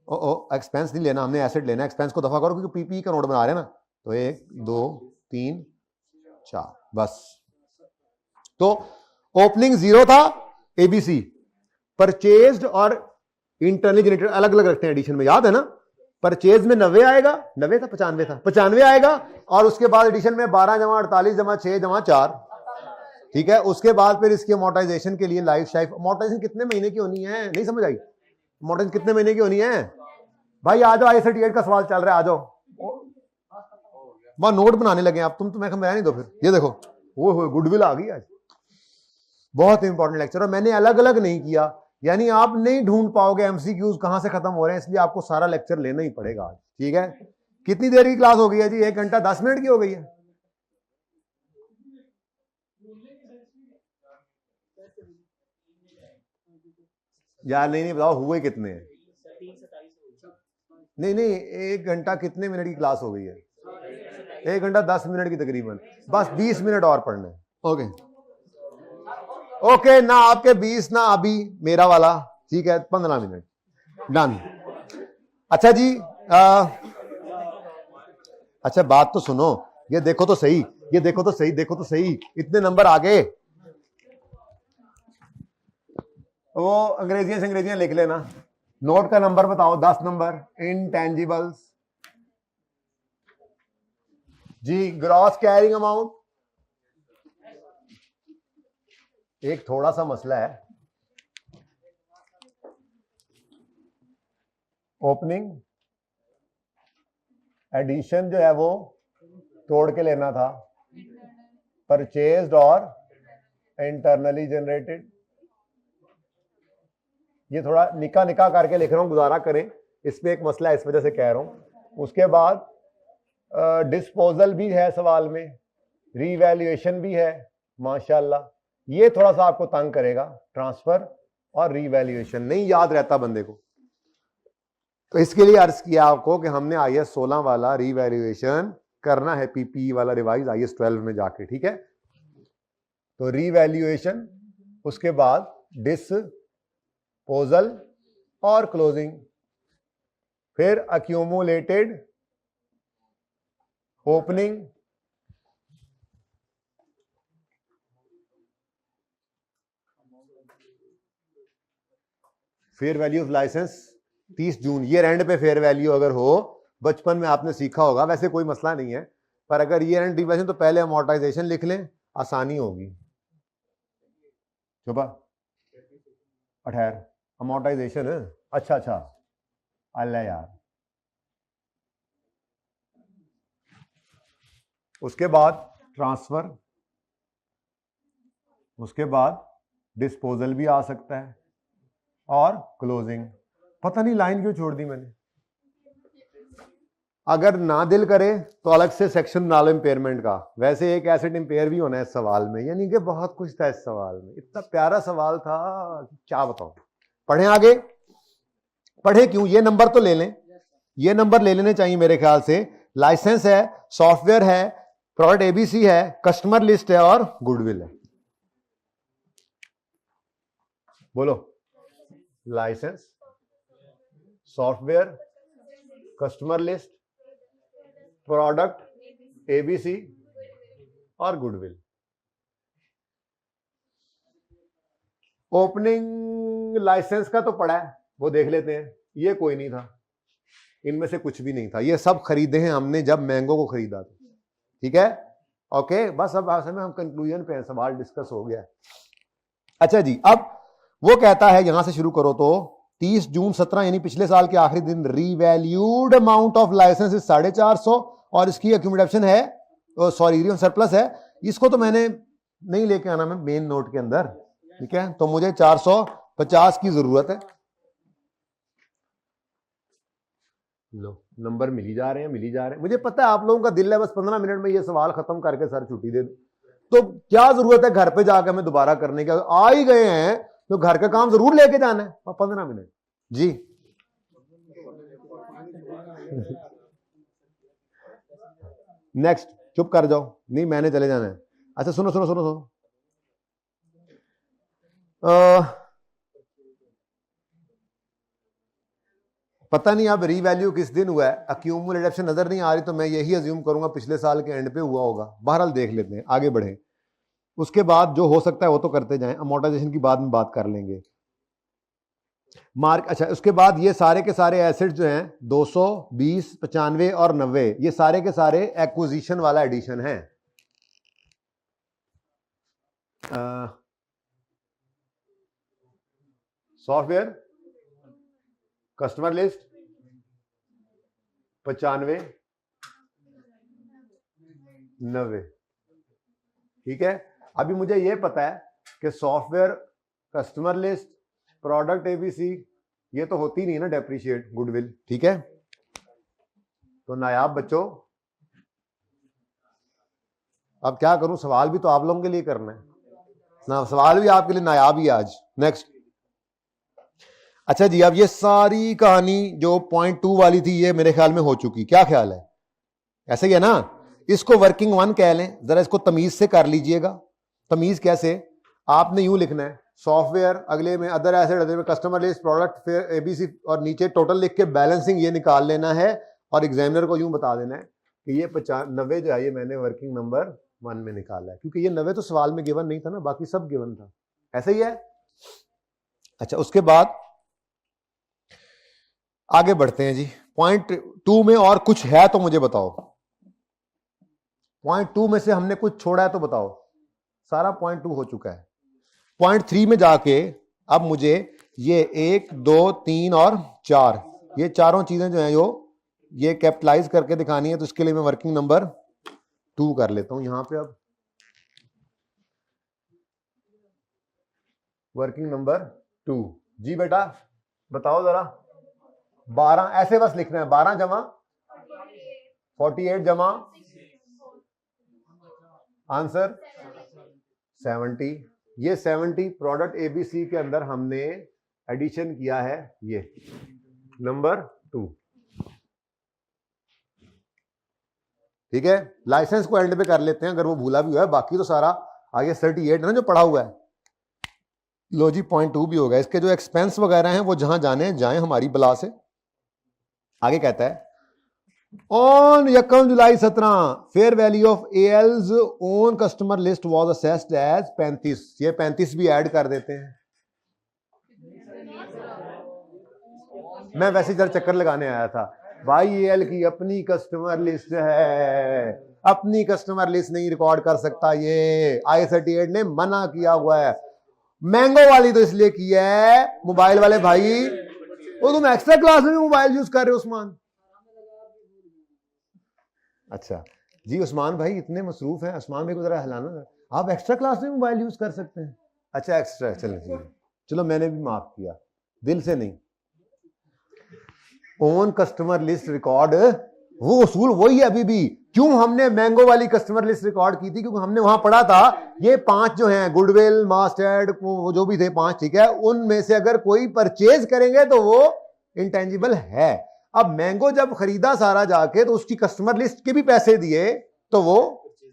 एक्सपेंस नहीं लेना हमने, एसेट लेना। एक्सपेंस को दफा करो, क्योंकि पीपी का नोट बना रहे हैं ना, तो 1 2 3 4 बस। तो ओपनिंग 0 था, एबीसी, परचेज्ड और इंटरनली जनरेटेड अलग अलग रखते हैं एडिशन में, याद है ना। परचेज में 90 आएगा, 90 था 95 था, 95 आएगा, और उसके बाद एडिशन में 12 जमा 48 जमा 6 जमा 4, ठीक है। उसके बाद फिर इसकी अमोर्टाइजेशन के लिए लाइफ शाइफ, अमोर्टाइजेशन कितने महीने की होनी है, नहीं समझ आई, अमोर्टाइजेशन कितने महीने की होनी है भाई। आ जाओ, आई का सवाल चल रहा है, आ जाओ, वहां नोट बनाने लगे आप, तुम तो मैं नहीं दो फिर। ये देखो, वो गुडविल आ गई आज, बहुत इंपॉर्टेंट लेक्चर। और मैंने अलग अलग नहीं किया, यानी आप नहीं ढूंढ पाओगे एमसीक्यूज कहां से खत्म हो रहे हैं, इसलिए आपको सारा लेक्चर लेना ही पड़ेगा आज, ठीक है। कितनी देर की क्लास हो गई है जी, 1 घंटा 10 मिनट की हो गई है। यार नहीं बताओ हुए कितने हैं, नहीं 1 घंटा कितने मिनट की क्लास हो गई है, 1 घंटा 10 मिनट की तकरीबन, बस 20 मिनट और पढ़ना है। ओके ना आपके 20 ना अभी मेरा वाला, ठीक है, 15 मिनट डन। अच्छा जी, अच्छा बात तो सुनो, ये देखो तो सही, ये देखो तो सही, देखो तो सही, इतने नंबर आ गए। वो अंग्रेजियां लिख लेना, नोट का नंबर बताओ, 10 नंबर। इनटेंजिबल्स जी, ग्रॉस कैरिंग अमाउंट, एक थोड़ा सा मसला है, ओपनिंग एडिशन जो है वो तोड़ के लेना था, परचेज्ड और इंटरनली जनरेटेड, ये थोड़ा निका निका करके लिख रहा हूं, गुजारा करें, इसमें एक मसला है, इस वजह से कह रहा हूं। उसके बाद डिस्पोजल भी है सवाल में, रीवैल्यूएशन भी है, माशाल्लाह। ये थोड़ा सा आपको तंग करेगा, ट्रांसफर और रीवैल्यूएशन नहीं याद रहता बंदे को, तो इसके लिए अर्ज किया आपको कि हमने IAS 16 वाला रीवैल्यूएशन करना है, पीपी वाला रिवाइज IAS 12 में जाके, ठीक है। तो रीवैल्यूएशन, उसके बाद डिस्पोजल और क्लोजिंग, फिर accumulated, opening, fair value of licence 30 June, year end पे फेयर वैल्यू अगर हो, बचपन में आपने सीखा होगा, वैसे कोई मसला नहीं है, पर अगर ईयर एंड डिविजन तो पहले अमोर्टाइजेशन लिख लें, आसानी होगी। चुपा 18 अमोर्टाइजेशन, अच्छा अल्लाह यार। उसके बाद ट्रांसफर, उसके बाद डिस्पोजल भी आ सकता है, और क्लोजिंग। पता नहीं लाइन क्यों छोड़ दी मैंने, अगर ना दिल करे तो अलग से सेक्शन बना लो इंपेयरमेंट का, वैसे एक एसेट इंपेयर भी होना है इस सवाल में, यानी कि बहुत कुछ था इस सवाल में, इतना प्यारा सवाल था, क्या बताऊं। पढ़ें आगे, पढ़े क्यों, ये नंबर तो ले लें, ये नंबर ले लेने चाहिए मेरे ख्याल से। लाइसेंस है, सॉफ्टवेयर है, प्रोडक्ट एबीसी है, कस्टमर लिस्ट है और गुडविल है। बोलो, licence, software, customer list, product ABC और गुडविल। ओपनिंग लाइसेंस का तो पड़ा है, वो देख लेते हैं, ये कोई नहीं था, इनमें से कुछ भी नहीं था, ये सब खरीदे हैं हमने जब मैंगो को खरीदा था, ठीक है। ओके, बस अब हम कंक्लूजन पे हैं, सवाल डिस्कस हो गया। अच्छा जी, अब वो कहता है, यहां से शुरू करो, तो 30 जून 17 यानी पिछले साल के आखिरी दिन, रीवैल्यूड अमाउंट ऑफ लाइसेंस 450 और इसकी एक्यूमुलेशन है, सॉरी सरप्लस है, इसको तो मैंने नहीं लेके आना मैं मेन नोट के अंदर, ठीक है, तो मुझे 450 की जरूरत है। लो नंबर मिली जा रहे हैं, मुझे पता है आप लोगों का दिल है बस 15 मिनट में ये सवाल खत्म करके सर छुट्टी दे दो, तो क्या जरूरत है घर पे जाकर हमें दोबारा करने का, आ ही गए हैं तो घर का काम जरूर लेके जाना है। 15 मिनट जी। नेक्स्ट, चुप कर जाओ, नहीं मैंने चले जाना है। अच्छा सुनो सुनो सुनो सुनो, पता नहीं अब रीवैल्यू किस दिन हुआ है, अक्यूमुलेशन नजर नहीं आ रही, तो मैं यही अज्यूम करूंगा पिछले साल के एंड पे हुआ होगा, बहरहाल देख लेते हैं, आगे बढ़े। उसके बाद जो हो सकता है वो तो करते जाएं, अमोर्टाइजेशन की बाद में बात कर लेंगे। मार्क, अच्छा उसके बाद ये सारे के सारे एसेट जो हैं 220, 95 और 90, ये सारे के सारे एक्विजिशन वाला एडिशन है। सॉफ्टवेयर कस्टमर लिस्ट 95, 90, ठीक है। अभी मुझे ये पता है कि software customer list product ABC ये तो होती नहीं ना डेप्रिशिएट गुडविल, ठीक है। तो नायाब बच्चों, अब क्या करूं, सवाल भी तो आप लोगों के लिए करना है ना, सवाल भी आपके लिए नायाब ही आज। नेक्स्ट, अच्छा जी, अब ये सारी कहानी जो पॉइंट 2 वाली थी ये मेरे ख्याल में हो चुकी, क्या ख्याल है? ऐसे ही है ना, इसको वर्किंग 1 कह लें, जरा इसको तमीज से कर लीजिएगा। तमीज कैसे? आपने यूं लिखना है सॉफ्टवेयर, अगले में अदर एसेट, अगले में कस्टमर लिस्ट, प्रोडक्ट, फिर एबीसी और नीचे टोटल लिख के बैलेंसिंग ये निकाल लेना है और एग्जामिनर को यूं बता देना है कि ये 90 जो है ये मैंने वर्किंग नंबर 1 में निकाला है, क्योंकि ये 90 तो सवाल में गिवन नहीं था ना, बाकी सब गिवन था। ऐसे ही है। अच्छा, उसके बाद आगे बढ़ते हैं जी। पॉइंट 2 में और कुछ है तो मुझे बताओ। पॉइंट 2 में से हमने कुछ छोड़ा है तो बताओ। सारा पॉइंट 2 हो चुका है। पॉइंट 3 में जाके अब मुझे ये 1, 2, 3 और 4 ये चारों चीजें जो हैं जो ये कैपिटलाइज करके दिखानी है, तो इसके लिए मैं वर्किंग नंबर 2 कर लेता हूं यहां पे। अब वर्किंग नंबर 2 जी बेटा बताओ जरा। 12 ऐसे बस लिखना है, 12 जमा 48 जमा आंसर 70। ये 70 प्रोडक्ट एबीसी के अंदर हमने एडिशन किया है, ये नंबर 2, ठीक है। लाइसेंस को एंड पे कर लेते हैं अगर वो भूला भी हुआ है, बाकी तो सारा आगे 38 है ना जो पढ़ा हुआ है। लो जी, पॉइंट 2 भी हो गया। इसके जो एक्सपेंस वगैरह हैं वो जहां जाने जाए हमारी बला से। आगे कहता है on 1 July 17 fair value of ALs own customer list was assessed as 35। ये 35 भी ऐड कर देते हैं। मैं वैसे जरा चक्कर लगाने आया था भाई, एएल की अपनी कस्टमर लिस्ट है, अपनी कस्टमर लिस्ट नहीं रिकॉर्ड कर सकता, ये I38 ने मना किया हुआ है। मैंगो वाली तो इसलिए की है मोबाइल वाले भाई, वो तुम एक्स्ट्रा क्लास में भी मोबाइल यूज कर रहे हो उस्मान। अच्छा जी, उस्मान भाई इतने मसरूफ हैं, उस्मान भाई को जरा हिलाना, आप एक्स्ट्रा क्लास में मोबाइल यूज कर सकते हैं। अच्छा एक्स्ट्रा, चलो चलो मैंने भी माफ किया, दिल से नहीं। ओन कस्टमर लिस्ट रिकॉर्ड वो उसूल वही है अभी भी। क्यों हमने मैंगो वाली कस्टमर लिस्ट रिकॉर्ड की थी? क्योंकि हमने वहां पढ़ा था ये 5 जो हैं गुडविल, मास्टर्ड, वो जो भी थे 5, ठीक है, उनमें से अगर कोई परचेज करेंगे तो वो इंटेंजिबल है। अब मैंगो जब खरीदा सारा जाके तो उसकी कस्टमर लिस्ट के भी पैसे दिए तो वो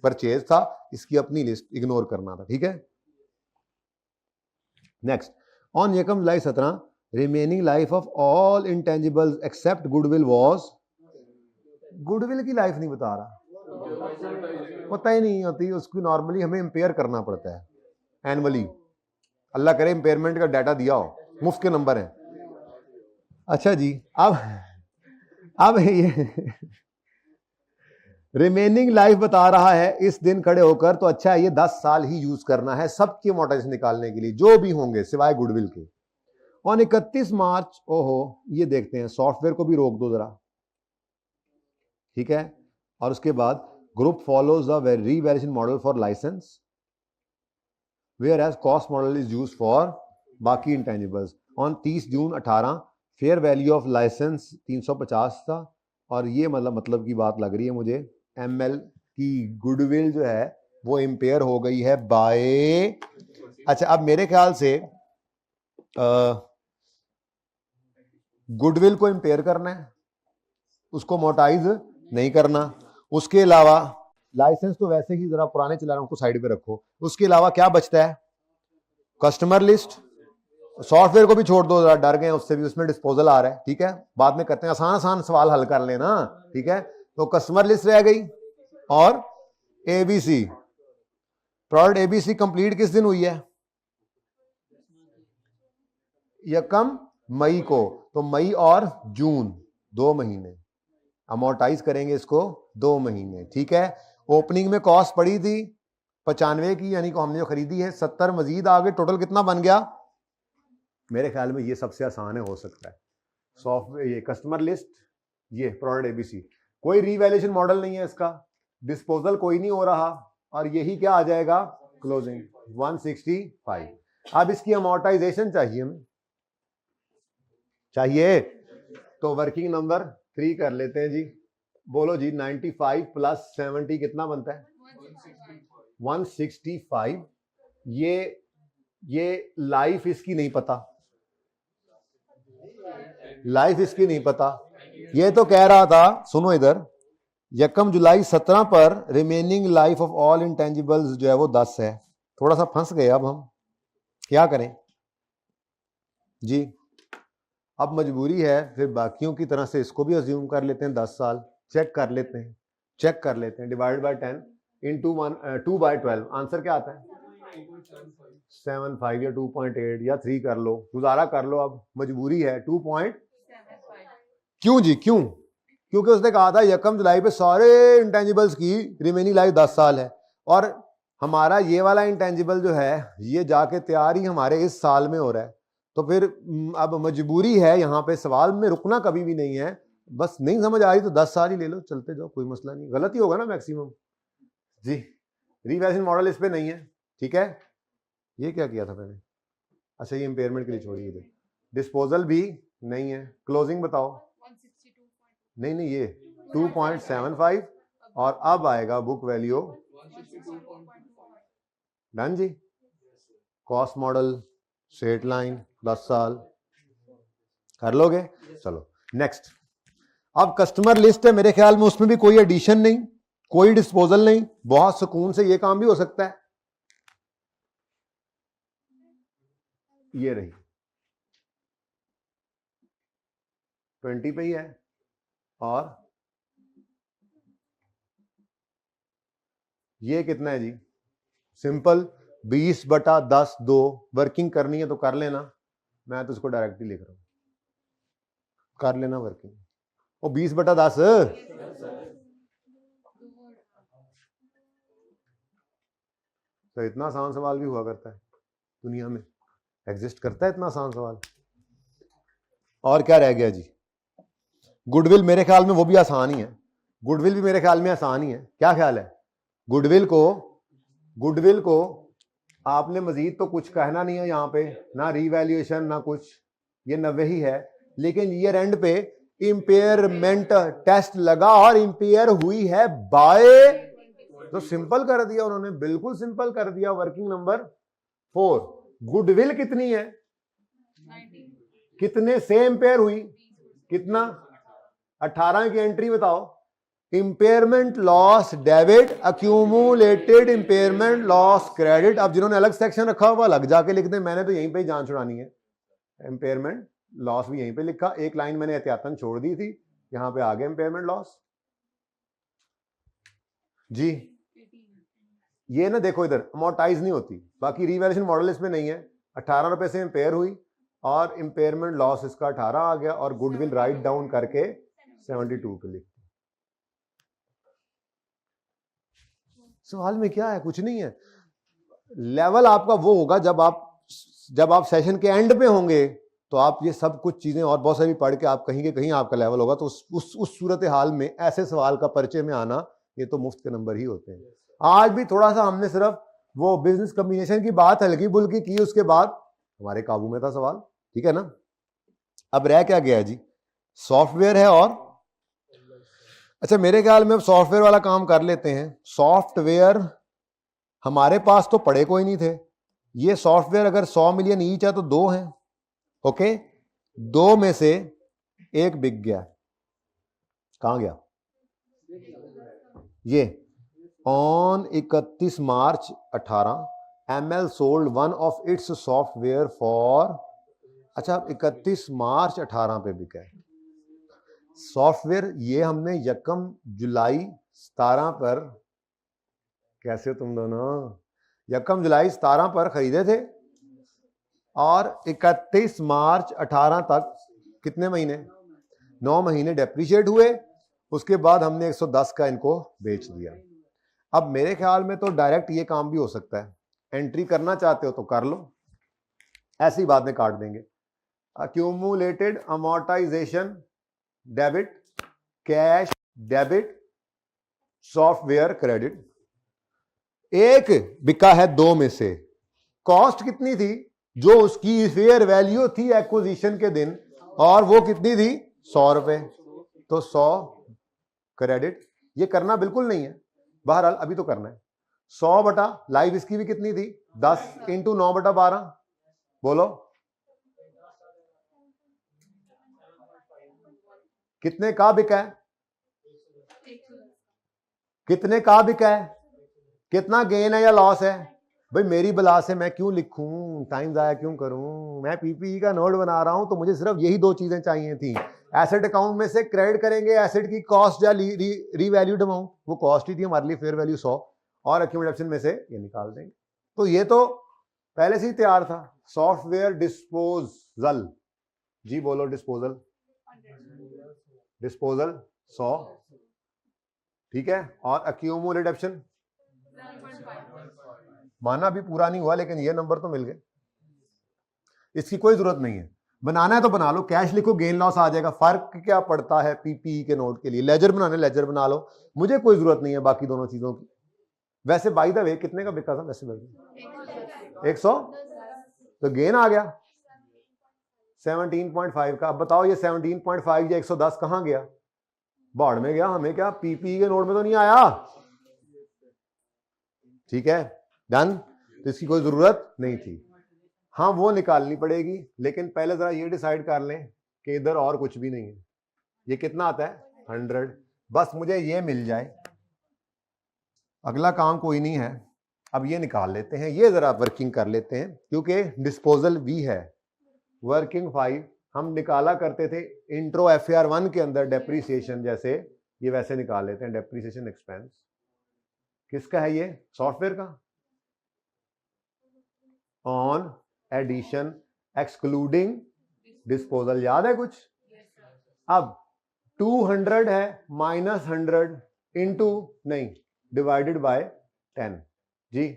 परचेज था, इसकी अपनी लिस्ट इग्नोर करना था, ठीक है। Next, on 1 July 17 remaining life of all intangibles except goodwill was. Goodwill की लाइफ नहीं बता रहा, पता ही नहीं होती उसको, नॉर्मली हमें इंपेयर करना पड़ता है एनुअली। अल्लाह करे इंपेयरमेंट का डाटा दिया हो, मुफ्त के नंबर हैं। अच्छा जी, अब ये रिमेनिंग लाइफ बता रहा है इस दिन खड़े होकर, तो अच्छा है ये 10 साल ही यूज करना है सबकी अमोर्टाइजेशन निकालने के लिए जो भी होंगे सिवाय गुडविल के। ऑन 31 मार्च, ओहो ये देखते हैं, सॉफ्टवेयर को भी रोक दो जरा, ठीक है। और उसके बाद group follows the revaluation model for licence whereas cost model is use for बाकी intangibles. On 30 June 18 fair value of licence 350 था, और ये मतलब की बात लग रही है मुझे, एमएल की गुडविल जो है वो इंपेयर हो गई है बाय। अच्छा, अब मेरे ख्याल से गुडविल को इंपेयर करना है, उसको मोटाइज नहीं करना। उसके अलावा लाइसेंस तो वैसे ही जरा पुराने चला रहा हूं, उनको साइड पे रखो। उसके अलावा क्या बचता है? कस्टमर लिस्ट, सॉफ्टवेयर को भी छोड़ दो, जरा डर गए उससे भी, उसमें डिस्पोजल आ रहा है, ठीक है, बाद में करते हैं, आसान आसान सवाल हल कर लेना, ठीक है। तो कस्टमर लिस्ट रह गई और एबीसी, प्रोडक्ट एबीसी कंप्लीट किस दिन हुई है? यकम मई को। तो मई और जून 2 महीने अमोर्टाइज करेंगे इसको 2 महीने, ठीक है। ओपनिंग में कॉस्ट पड़ी थी 95 की, यानी कि हमने जो खरीदी है 70 मजीद आ गए, टोटल कितना बन गया? मेरे ख्याल में ये सबसे आसान है, हो सकता है। सॉफ्टवेयर, ये कस्टमर लिस्ट, ये प्रोडक्ट एबीसी, कोई रीवैल्यूएशन मॉडल नहीं है इसका, डिस्पोजल कोई नहीं हो रहा, और यही क्या आ जाएगा? क्लोजिंग 165। अब इसकी अमोर्टाइजेशन चाहिए हमें, चाहिए तो वर्किंग नंबर 3 कर लेते हैं जी। बोलो जी, 95 प्लस 70 कितना बनता है? 165। ये लाइफ इसकी नहीं पता, लाइफ इसकी नहीं पता। ये तो कह रहा था, सुनो इधर, यकम जुलाई 17 पर remaining life of all intangibles जो है वो 10 है। थोड़ा सा फंस गए, अब हम क्या करें जी? अब मजबूरी है, फिर बाकियों की तरह से इसको भी अज्यूम कर लेते हैं 10 साल। चेक कर लेते हैं, चेक कर लेते हैं। डिवाइड बाय 10 इंटू 2/12, आंसर क्या आता है? 7.5 या 2.8 या 3 कर लो, गुजारा कर लो, अब मजबूरी है। 2. क्यों जी, क्यों? क्योंकि उसने कहा था यकम जुलाई पे सारे इंटेंजिबल्स की रिमेनिंग लाइफ 10 साल है, और हमारा ये वाला इंटेंजिबल जो है ये जाके तैयार ही हमारे इस साल में हो रहा है। तो फिर अब मजबूरी है, यहाँ पे सवाल में रुकना कभी भी नहीं है। बस नहीं समझ आ रही तो 10 साल ही ले लो, चलते जाओ, कोई मसला नहीं। गलत ही होगा ना मैक्सिमम जी। रीवैल्यूएशन मॉडल इस पे नहीं है, ठीक है। ये क्या किया था मैंने? अच्छा, ये इंपेयरमेंट के लिए छोड़िए इधर। डिस्पोजल भी नहीं है। क्लोजिंग बताओ। नहीं, ये 2.75, और अब आएगा बुक वैल्यू। डन जी। कॉस्ट मॉडल, स्ट्रेट लाइन, 10 साल कर लोगे? चलो नेक्स्ट। अब कस्टमर लिस्ट है, मेरे ख्याल में उसमें भी कोई एडिशन नहीं, कोई डिस्पोजल नहीं, बहुत सुकून से ये काम भी हो सकता है। ये रही 20 पे ही है, और ये कितना है जी? सिंपल 20/10 2। वर्किंग करनी है तो कर लेना, मैं तो इसको डायरेक्ट ही लिख रहा हूं, कर लेना वर्किंग। वो 20/10 तो इतना आसान सवाल भी हुआ करता है दुनिया में, एग्जिस्ट करता है इतना आसान सवाल। और क्या रह गया जी? गुडविल, मेरे ख्याल में वो भी आसान ही है। गुडविल भी मेरे ख्याल में आसान ही है। क्या ख्याल है? गुडविल को आपने मजीद तो कुछ कहना नहीं है यहाँ पे, ना रीवैल्यूएशन ना कुछ, ये 90 ही है। लेकिन ईयर एंड पे इंपेयरमेंट टेस्ट लगा और इंपेयर हुई है बाय, तो सिंपल कर दिया उन्होंने, बिल्कुल सिंपल कर दिया। Working number 4। गुडविल कितनी है? कितने से इंपेयर हुई? कितना? 18 की एंट्री बताओ। Impairment loss debit, accumulated impairment loss credit. अब जिन्होंने अलग सेक्शन रखा हुआ अलग जाके लिख दें, मैंने तो यहीं पे ही जान छुड़ानी है। इंपेयरमेंट लॉस भी यहीं पे लिखा, एक लाइन मैंने एहतियातन छोड़ दी थी, यहां पे आ गया इंपेयरमेंट लॉस जी। ये ना देखो इधर अमोर्टाइज नहीं होती, बाकी रीवैल्यूएशन मॉडल इसमें नहीं है। 18 रुपए से इंपेयर हुई और इंपेयरमेंट लॉस इसका 18 आ गया, और गुडविल राइट डाउन करके 72 पे लिख। सवाल में क्या है? कुछ नहीं है। लेवल आपका वो होगा जब आप सेशन के एंड पे होंगे, तो आप ये सब कुछ चीजें और बहुत सारी पढ़ के आप कहीं के कहीं आपका लेवल होगा, तो उस सूरत हाल में ऐसे सवाल का परिचय में आना, ये तो मुफ्त के नंबर ही होते हैं। आज भी थोड़ा सा हमने सिर्फ वो बिजनेस कम्बिनेशन की बात हल्की बुल्की की, उसके बाद हमारे काबू में था सवाल, ठीक है ना। अब रह क्या गया जी? सॉफ्टवेयर है, और अच्छा मेरे ख्याल में अब सॉफ्टवेयर वाला काम कर लेते हैं। सॉफ्टवेयर हमारे पास तो पड़े कोई नहीं थे। ये सॉफ्टवेयर अगर 100 मिलियन ईच है तो 2 हैं, ओके। 2 में से एक बिक गया, कहां गया? ये on 31 March 18 ML sold one of its software for, अच्छा 31 मार्च 18 पे बिका है सॉफ्टवेयर। ये हमने यकम जुलाई 17 पर, कैसे तुम दोनों, यकम जुलाई 17 पर खरीदे थे और 31 मार्च 18 तक कितने महीने, 9 महीने डेप्रिशिएट हुए। उसके बाद हमने 110 का इनको बेच दिया। अब मेरे ख्याल में तो डायरेक्ट ये काम भी हो सकता है, एंट्री करना चाहते हो तो कर लो, ऐसी बाद में काट देंगे। Accumulated amortisation debit, cash debit, software credit. एक बिका है दो में से, कॉस्ट कितनी थी, जो उसकी फेयर वैल्यू थी एक्विजिशन के दिन, और वो कितनी थी 100 रुपए, तो 100 क्रेडिट। ये करना बिल्कुल नहीं है, बहरहाल अभी तो करना है। 100 बटा लाइव इसकी भी कितनी थी 10 इंटू 9 बटा 12, बोलो कितने का बिका है, कितने का बिका है, कितना गेन है या लॉस है। भाई मेरी बला से मैं क्यों लिखूं, टाइम जाया क्यों करूं, मैं पीपीई का नोट बना रहा हूं तो मुझे सिर्फ यही दो चीजें चाहिए थी। एसेट अकाउंट में से क्रेडिट करेंगे एसेट की कॉस्ट या रीवैल्यूड अमाउंट, वो कॉस्ट ही थी हमारे लिए, फेयर वैल्यू 100, और एक्यूमुलेशन में से ये निकाल देंगे। तो ये तो पहले से ही तैयार था। सॉफ्टवेयर डिस्पोजल, जी बोलो डिस्पोजल, डिस्पोजल 100, ठीक है, और एक्यूमुलेटेड ऑप्शन माना भी पूरा नहीं हुआ लेकिन ये नंबर तो मिल गए। इसकी कोई जरूरत नहीं है, बनाना है तो बना लो, कैश लिखो गेन लॉस आ जाएगा। फर्क क्या पड़ता है पीपीई के नोट के लिए, लेजर बनाने लेजर बना लो, मुझे कोई जरूरत नहीं है बाकी दोनों चीजों की। वैसे बाय द वे कितने का बिका था वैसे 100, तो गेन आ गया 17.5 का। अब बताओ ये 17.5 या 110 कहां गया, बाढ़ में गया, हमें क्या, पीपीई के नोट में तो नहीं आया। ठीक है, डन, तो इसकी कोई जरूरत नहीं थी। हाँ वो निकालनी पड़ेगी, लेकिन पहले जरा ये डिसाइड कर लें कि इधर और कुछ भी नहीं है। ये कितना आता है 100, बस मुझे ये मिल जाए, अगला काम कोई नहीं है। अब ये निकाल लेते हैं, ये जरा वर्किंग कर लेते हैं, क्योंकि डिस्पोजल भी है। वर्किंग 5 हम निकाला करते थे इंट्रो FAR1 के अंदर, डेप्रीसिएशन जैसे, ये वैसे निकाल लेते हैं। डेप्रीसिएशन एक्सपेंस किसका है, ये सॉफ्टवेयर का, ऑन एडिशन एक्सक्लूडिंग डिस्पोजल, याद है कुछ। अब 200 है माइनस 100 इंटू नहीं डिवाइडेड बाय 10, जी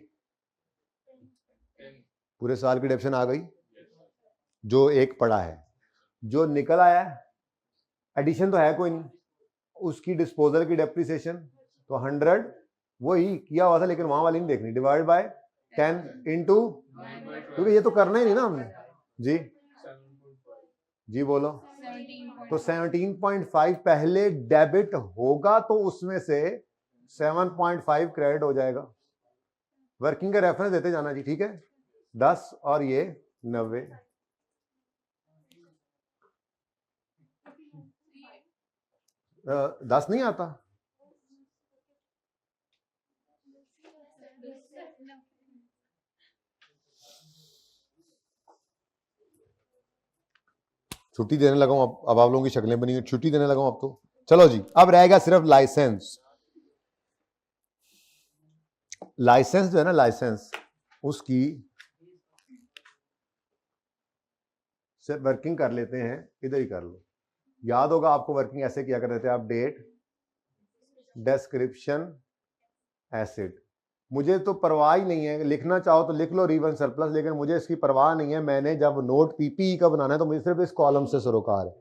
पूरे साल की डेप्शन आ गई, जो एक पड़ा है। जो निकल आया एडिशन तो है कोई नहीं, उसकी डिस्पोजल की डेप्रिसिएशन तो 100 वही किया हुआ था, लेकिन वहां वाली नहीं देखनी, डिवाइड बाय 10 इंटू, क्योंकि ये तो करना ही नहीं ना हमने। जी जी बोलो, तो 17.5 पहले डेबिट होगा तो उसमें से 7.5 क्रेडिट हो जाएगा। वर्किंग का रेफरेंस देते जाना जी, ठीक है, 10 और ये 90। आ, 10 नहीं आता, छुट्टी देने लगा हूं। अब आप लोगों की शक्लें बनी, छुट्टी देने लगा हूं अब तो। चलो जी, अब रहेगा सिर्फ लाइसेंस। लाइसेंस जो है ना, लाइसेंस उसकी से वर्किंग कर लेते हैं, इधर ही कर लो। याद होगा आपको वर्किंग ऐसे किया करते थे आप, डेट, डिस्क्रिप्शन, एसिड। मुझे तो परवाह ही नहीं है, लिखना चाहो तो लिख लो रीवन सरप्लस, लेकिन मुझे इसकी परवाह नहीं है। मैंने जब नोट पीपीई का बनाना है तो मुझे सिर्फ इस कॉलम से सरोकार है।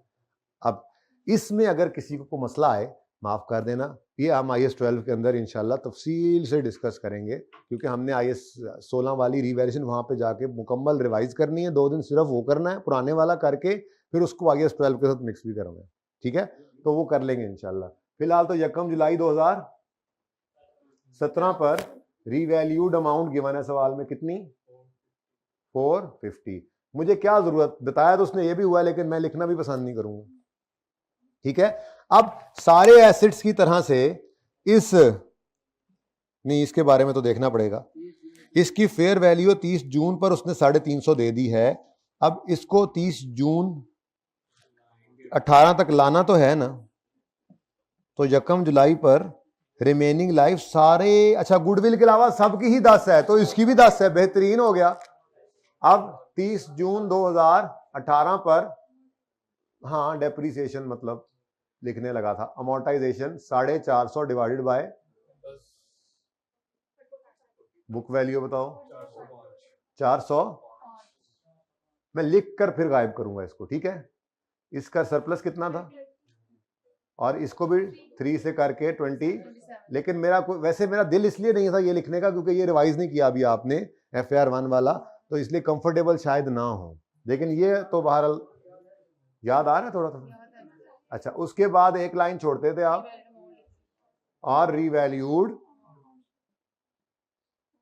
अब इसमें अगर किसी को मसला आए माफ कर देना, ये हम IAS 12 के अंदर इंशाल्लाह तफसील से डिस्कस करेंगे, क्योंकि हमने IAS 16 वाली रिवैल्यूएशन वहां पे जाके मुकम्मल रिवाइज करनी है। 2 दिन सिर्फ वो करना है, पुराने वाला करके फिर उसको IAS 12 के साथ मिक्स भी करूंगा, ठीक है, तो वो कर लेंगे इंशाल्लाह। फिलहाल तो 1 जुलाई 2017 पर रीवैल्यूड अमाउंट गिवन है सवाल में, कितनी 450। मुझे क्या जरूरत, बताया तो उसने ये भी हुआ, लेकिन मैं लिखना भी पसंद नहीं करूंगा, ठीक है। अब सारे एसेट्स की तरह से इस नहीं, इसके बारे में तो देखना पड़ेगा। इसकी फेयर वैल्यू 30 जून पर उसने 350 दे दी है। अब इसको 30 जून 18 तक लाना तो है ना, तो 1 जुलाई पर रिमेनिंग लाइफ सारे, अच्छा गुडविल के अलावा सबकी ही 10 है, तो इसकी भी 10 है, बेहतरीन हो गया। अब 30 जून 2018 पर, हाँ डेप्रीसिएशन मतलब लिखने लगा था, amortisation 450 divided by book value बताओ 400, मैं लिख कर फिर गायब करूंगा इसको, ठीक है। इसका सरप्लस कितना था, और इसको भी 3 से करके 20, लेकिन वैसे मेरा दिल इसलिए नहीं था ये लिखने का क्योंकि ये रिवाइज नहीं किया अभी आपने FAR 1 वाला, तो इसलिए कंफर्टेबल शायद ना हो, लेकिन ये तो बहरहाल याद आ रहा है थोड़ा थोड़ा। अच्छा, उसके बाद एक लाइन छोड़ते थे आप, और रीवैल्यूड,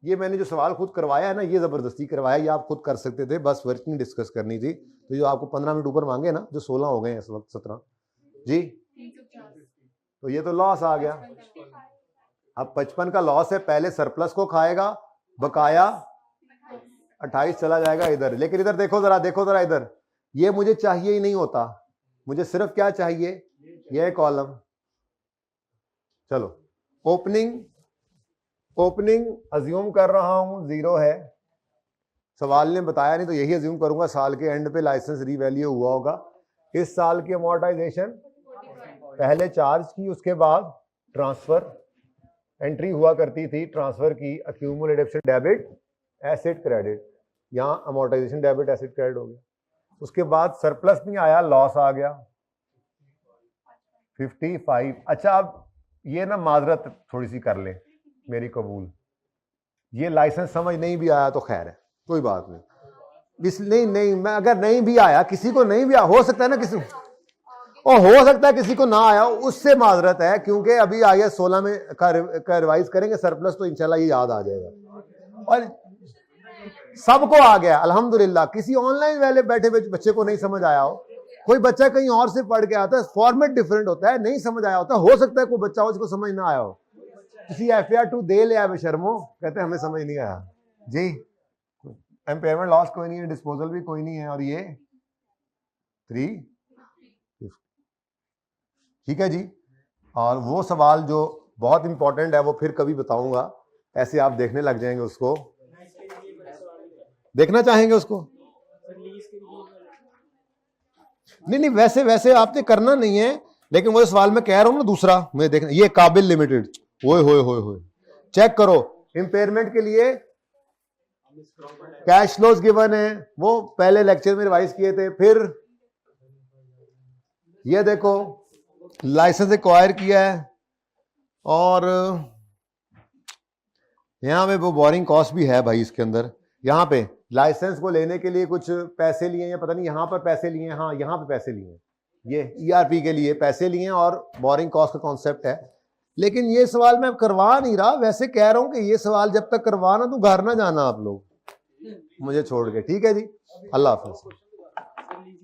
ये मैंने जो सवाल खुद करवाया है ना, ये जबरदस्ती करवाया, ये आप खुद कर सकते थे, बस वर्किंग डिस्कस करनी थी। तो जो आपको 15 मिनट ऊपर मांगे ना, जो 16 हो गए हैं इस वक्त 17 जी, तो ये तो लॉस आ गया। अब 55 का लॉस है, पहले सरप्लस को खाएगा, बकाया 28 चला जाएगा इधर, लेकिन इधर देखो जरा इधर, ये मुझे चाहिए ही नहीं होता, मुझे सिर्फ क्या चाहिए, ये कॉलम। चलो ओपनिंग अज्यूम कर रहा हूं 0 है, सवाल ने बताया नहीं तो यही अज्यूम करूंगा, साल के एंड पे लाइसेंस रीवैल्यू हुआ होगा। इस साल की अमोर्टाइजेशन पहले चार्ज की, उसके बाद ट्रांसफर एंट्री हुआ करती थी, ट्रांसफर की, एक्यूमुलेटिव डेबिट एसेट क्रेडिट, यहां अमोर्टाइजेशन डेबिट एसेट क्रेडिट हो गया। उसके बाद सरप्लस नहीं आया, लॉस आ गया 55। अच्छा, अब ये ना माजरत थोड़ी सी कर ले, मेरी कबूल, ये लाइसेंस समझ नहीं भी आया तो खैर है, कोई बात नहीं, नहीं मैं अगर नहीं भी आया, किसी को नहीं भी आया, हो सकता है ना किसी, और हो सकता है किसी को ना आया, उससे माजरत है, क्योंकि अभी IAS 16 में का रिवाइज करेंगे सरप्लस, तो इंशाल्लाह ये याद आ जाएगा। और सबको आ गया अल्हम्दुलिल्लाह, किसी ऑनलाइन वाले बैठे बच्चे को नहीं समझ आया हो, कोई बच्चा कहीं और से पढ़ के आता है, फॉर्मेट डिफरेंट होता है, नहीं समझ आया होता, हो सकता है कोई बच्चा हो जिसको समझ ना आया हो, किसी FAR 2 दे लिया बेशर्मो, कहते हैं हमें समझ नहीं आया जी। एम्पेयरमेंट लॉस कोई नहीं है, डिस्पोजल भी कोई नहीं है, और ये 3, ठीक है जी। और वो सवाल जो बहुत इंपॉर्टेंट है वो फिर कभी बताऊंगा, ऐसे आप देखने लग जाएंगे, उसको देखना चाहेंगे उसको, नहीं वैसे आपने करना नहीं है, लेकिन वो सवाल मैं कह रहा हूं ना, दूसरा मुझे देखना, ये काबिल लिमिटेड, होए चेक करो, इंपेयरमेंट के लिए कैश फ्लोज गिवन है, वो पहले लेक्चर में रिवाइज किए थे। फिर ये देखो लाइसेंस एक्वायर किया है, और यहां पे वो बोरिंग कॉस्ट भी है भाई इसके अंदर, यहां पे लाइसेंस को लेने के लिए कुछ पैसे लिए, या पता नहीं यहां पर पैसे लिए, हाँ यहां पे पैसे लिए, ये ERP के लिए पैसे लिए, और बोरिंग कॉस्ट का कॉन्सेप्ट है। लेकिन ये सवाल मैं करवा नहीं रहा, वैसे कह रहा हूं कि ये सवाल जब तक करवाना तो घर ना जाना आप लोग मुझे छोड़ के, ठीक है जी। अल्लाह हाफिज।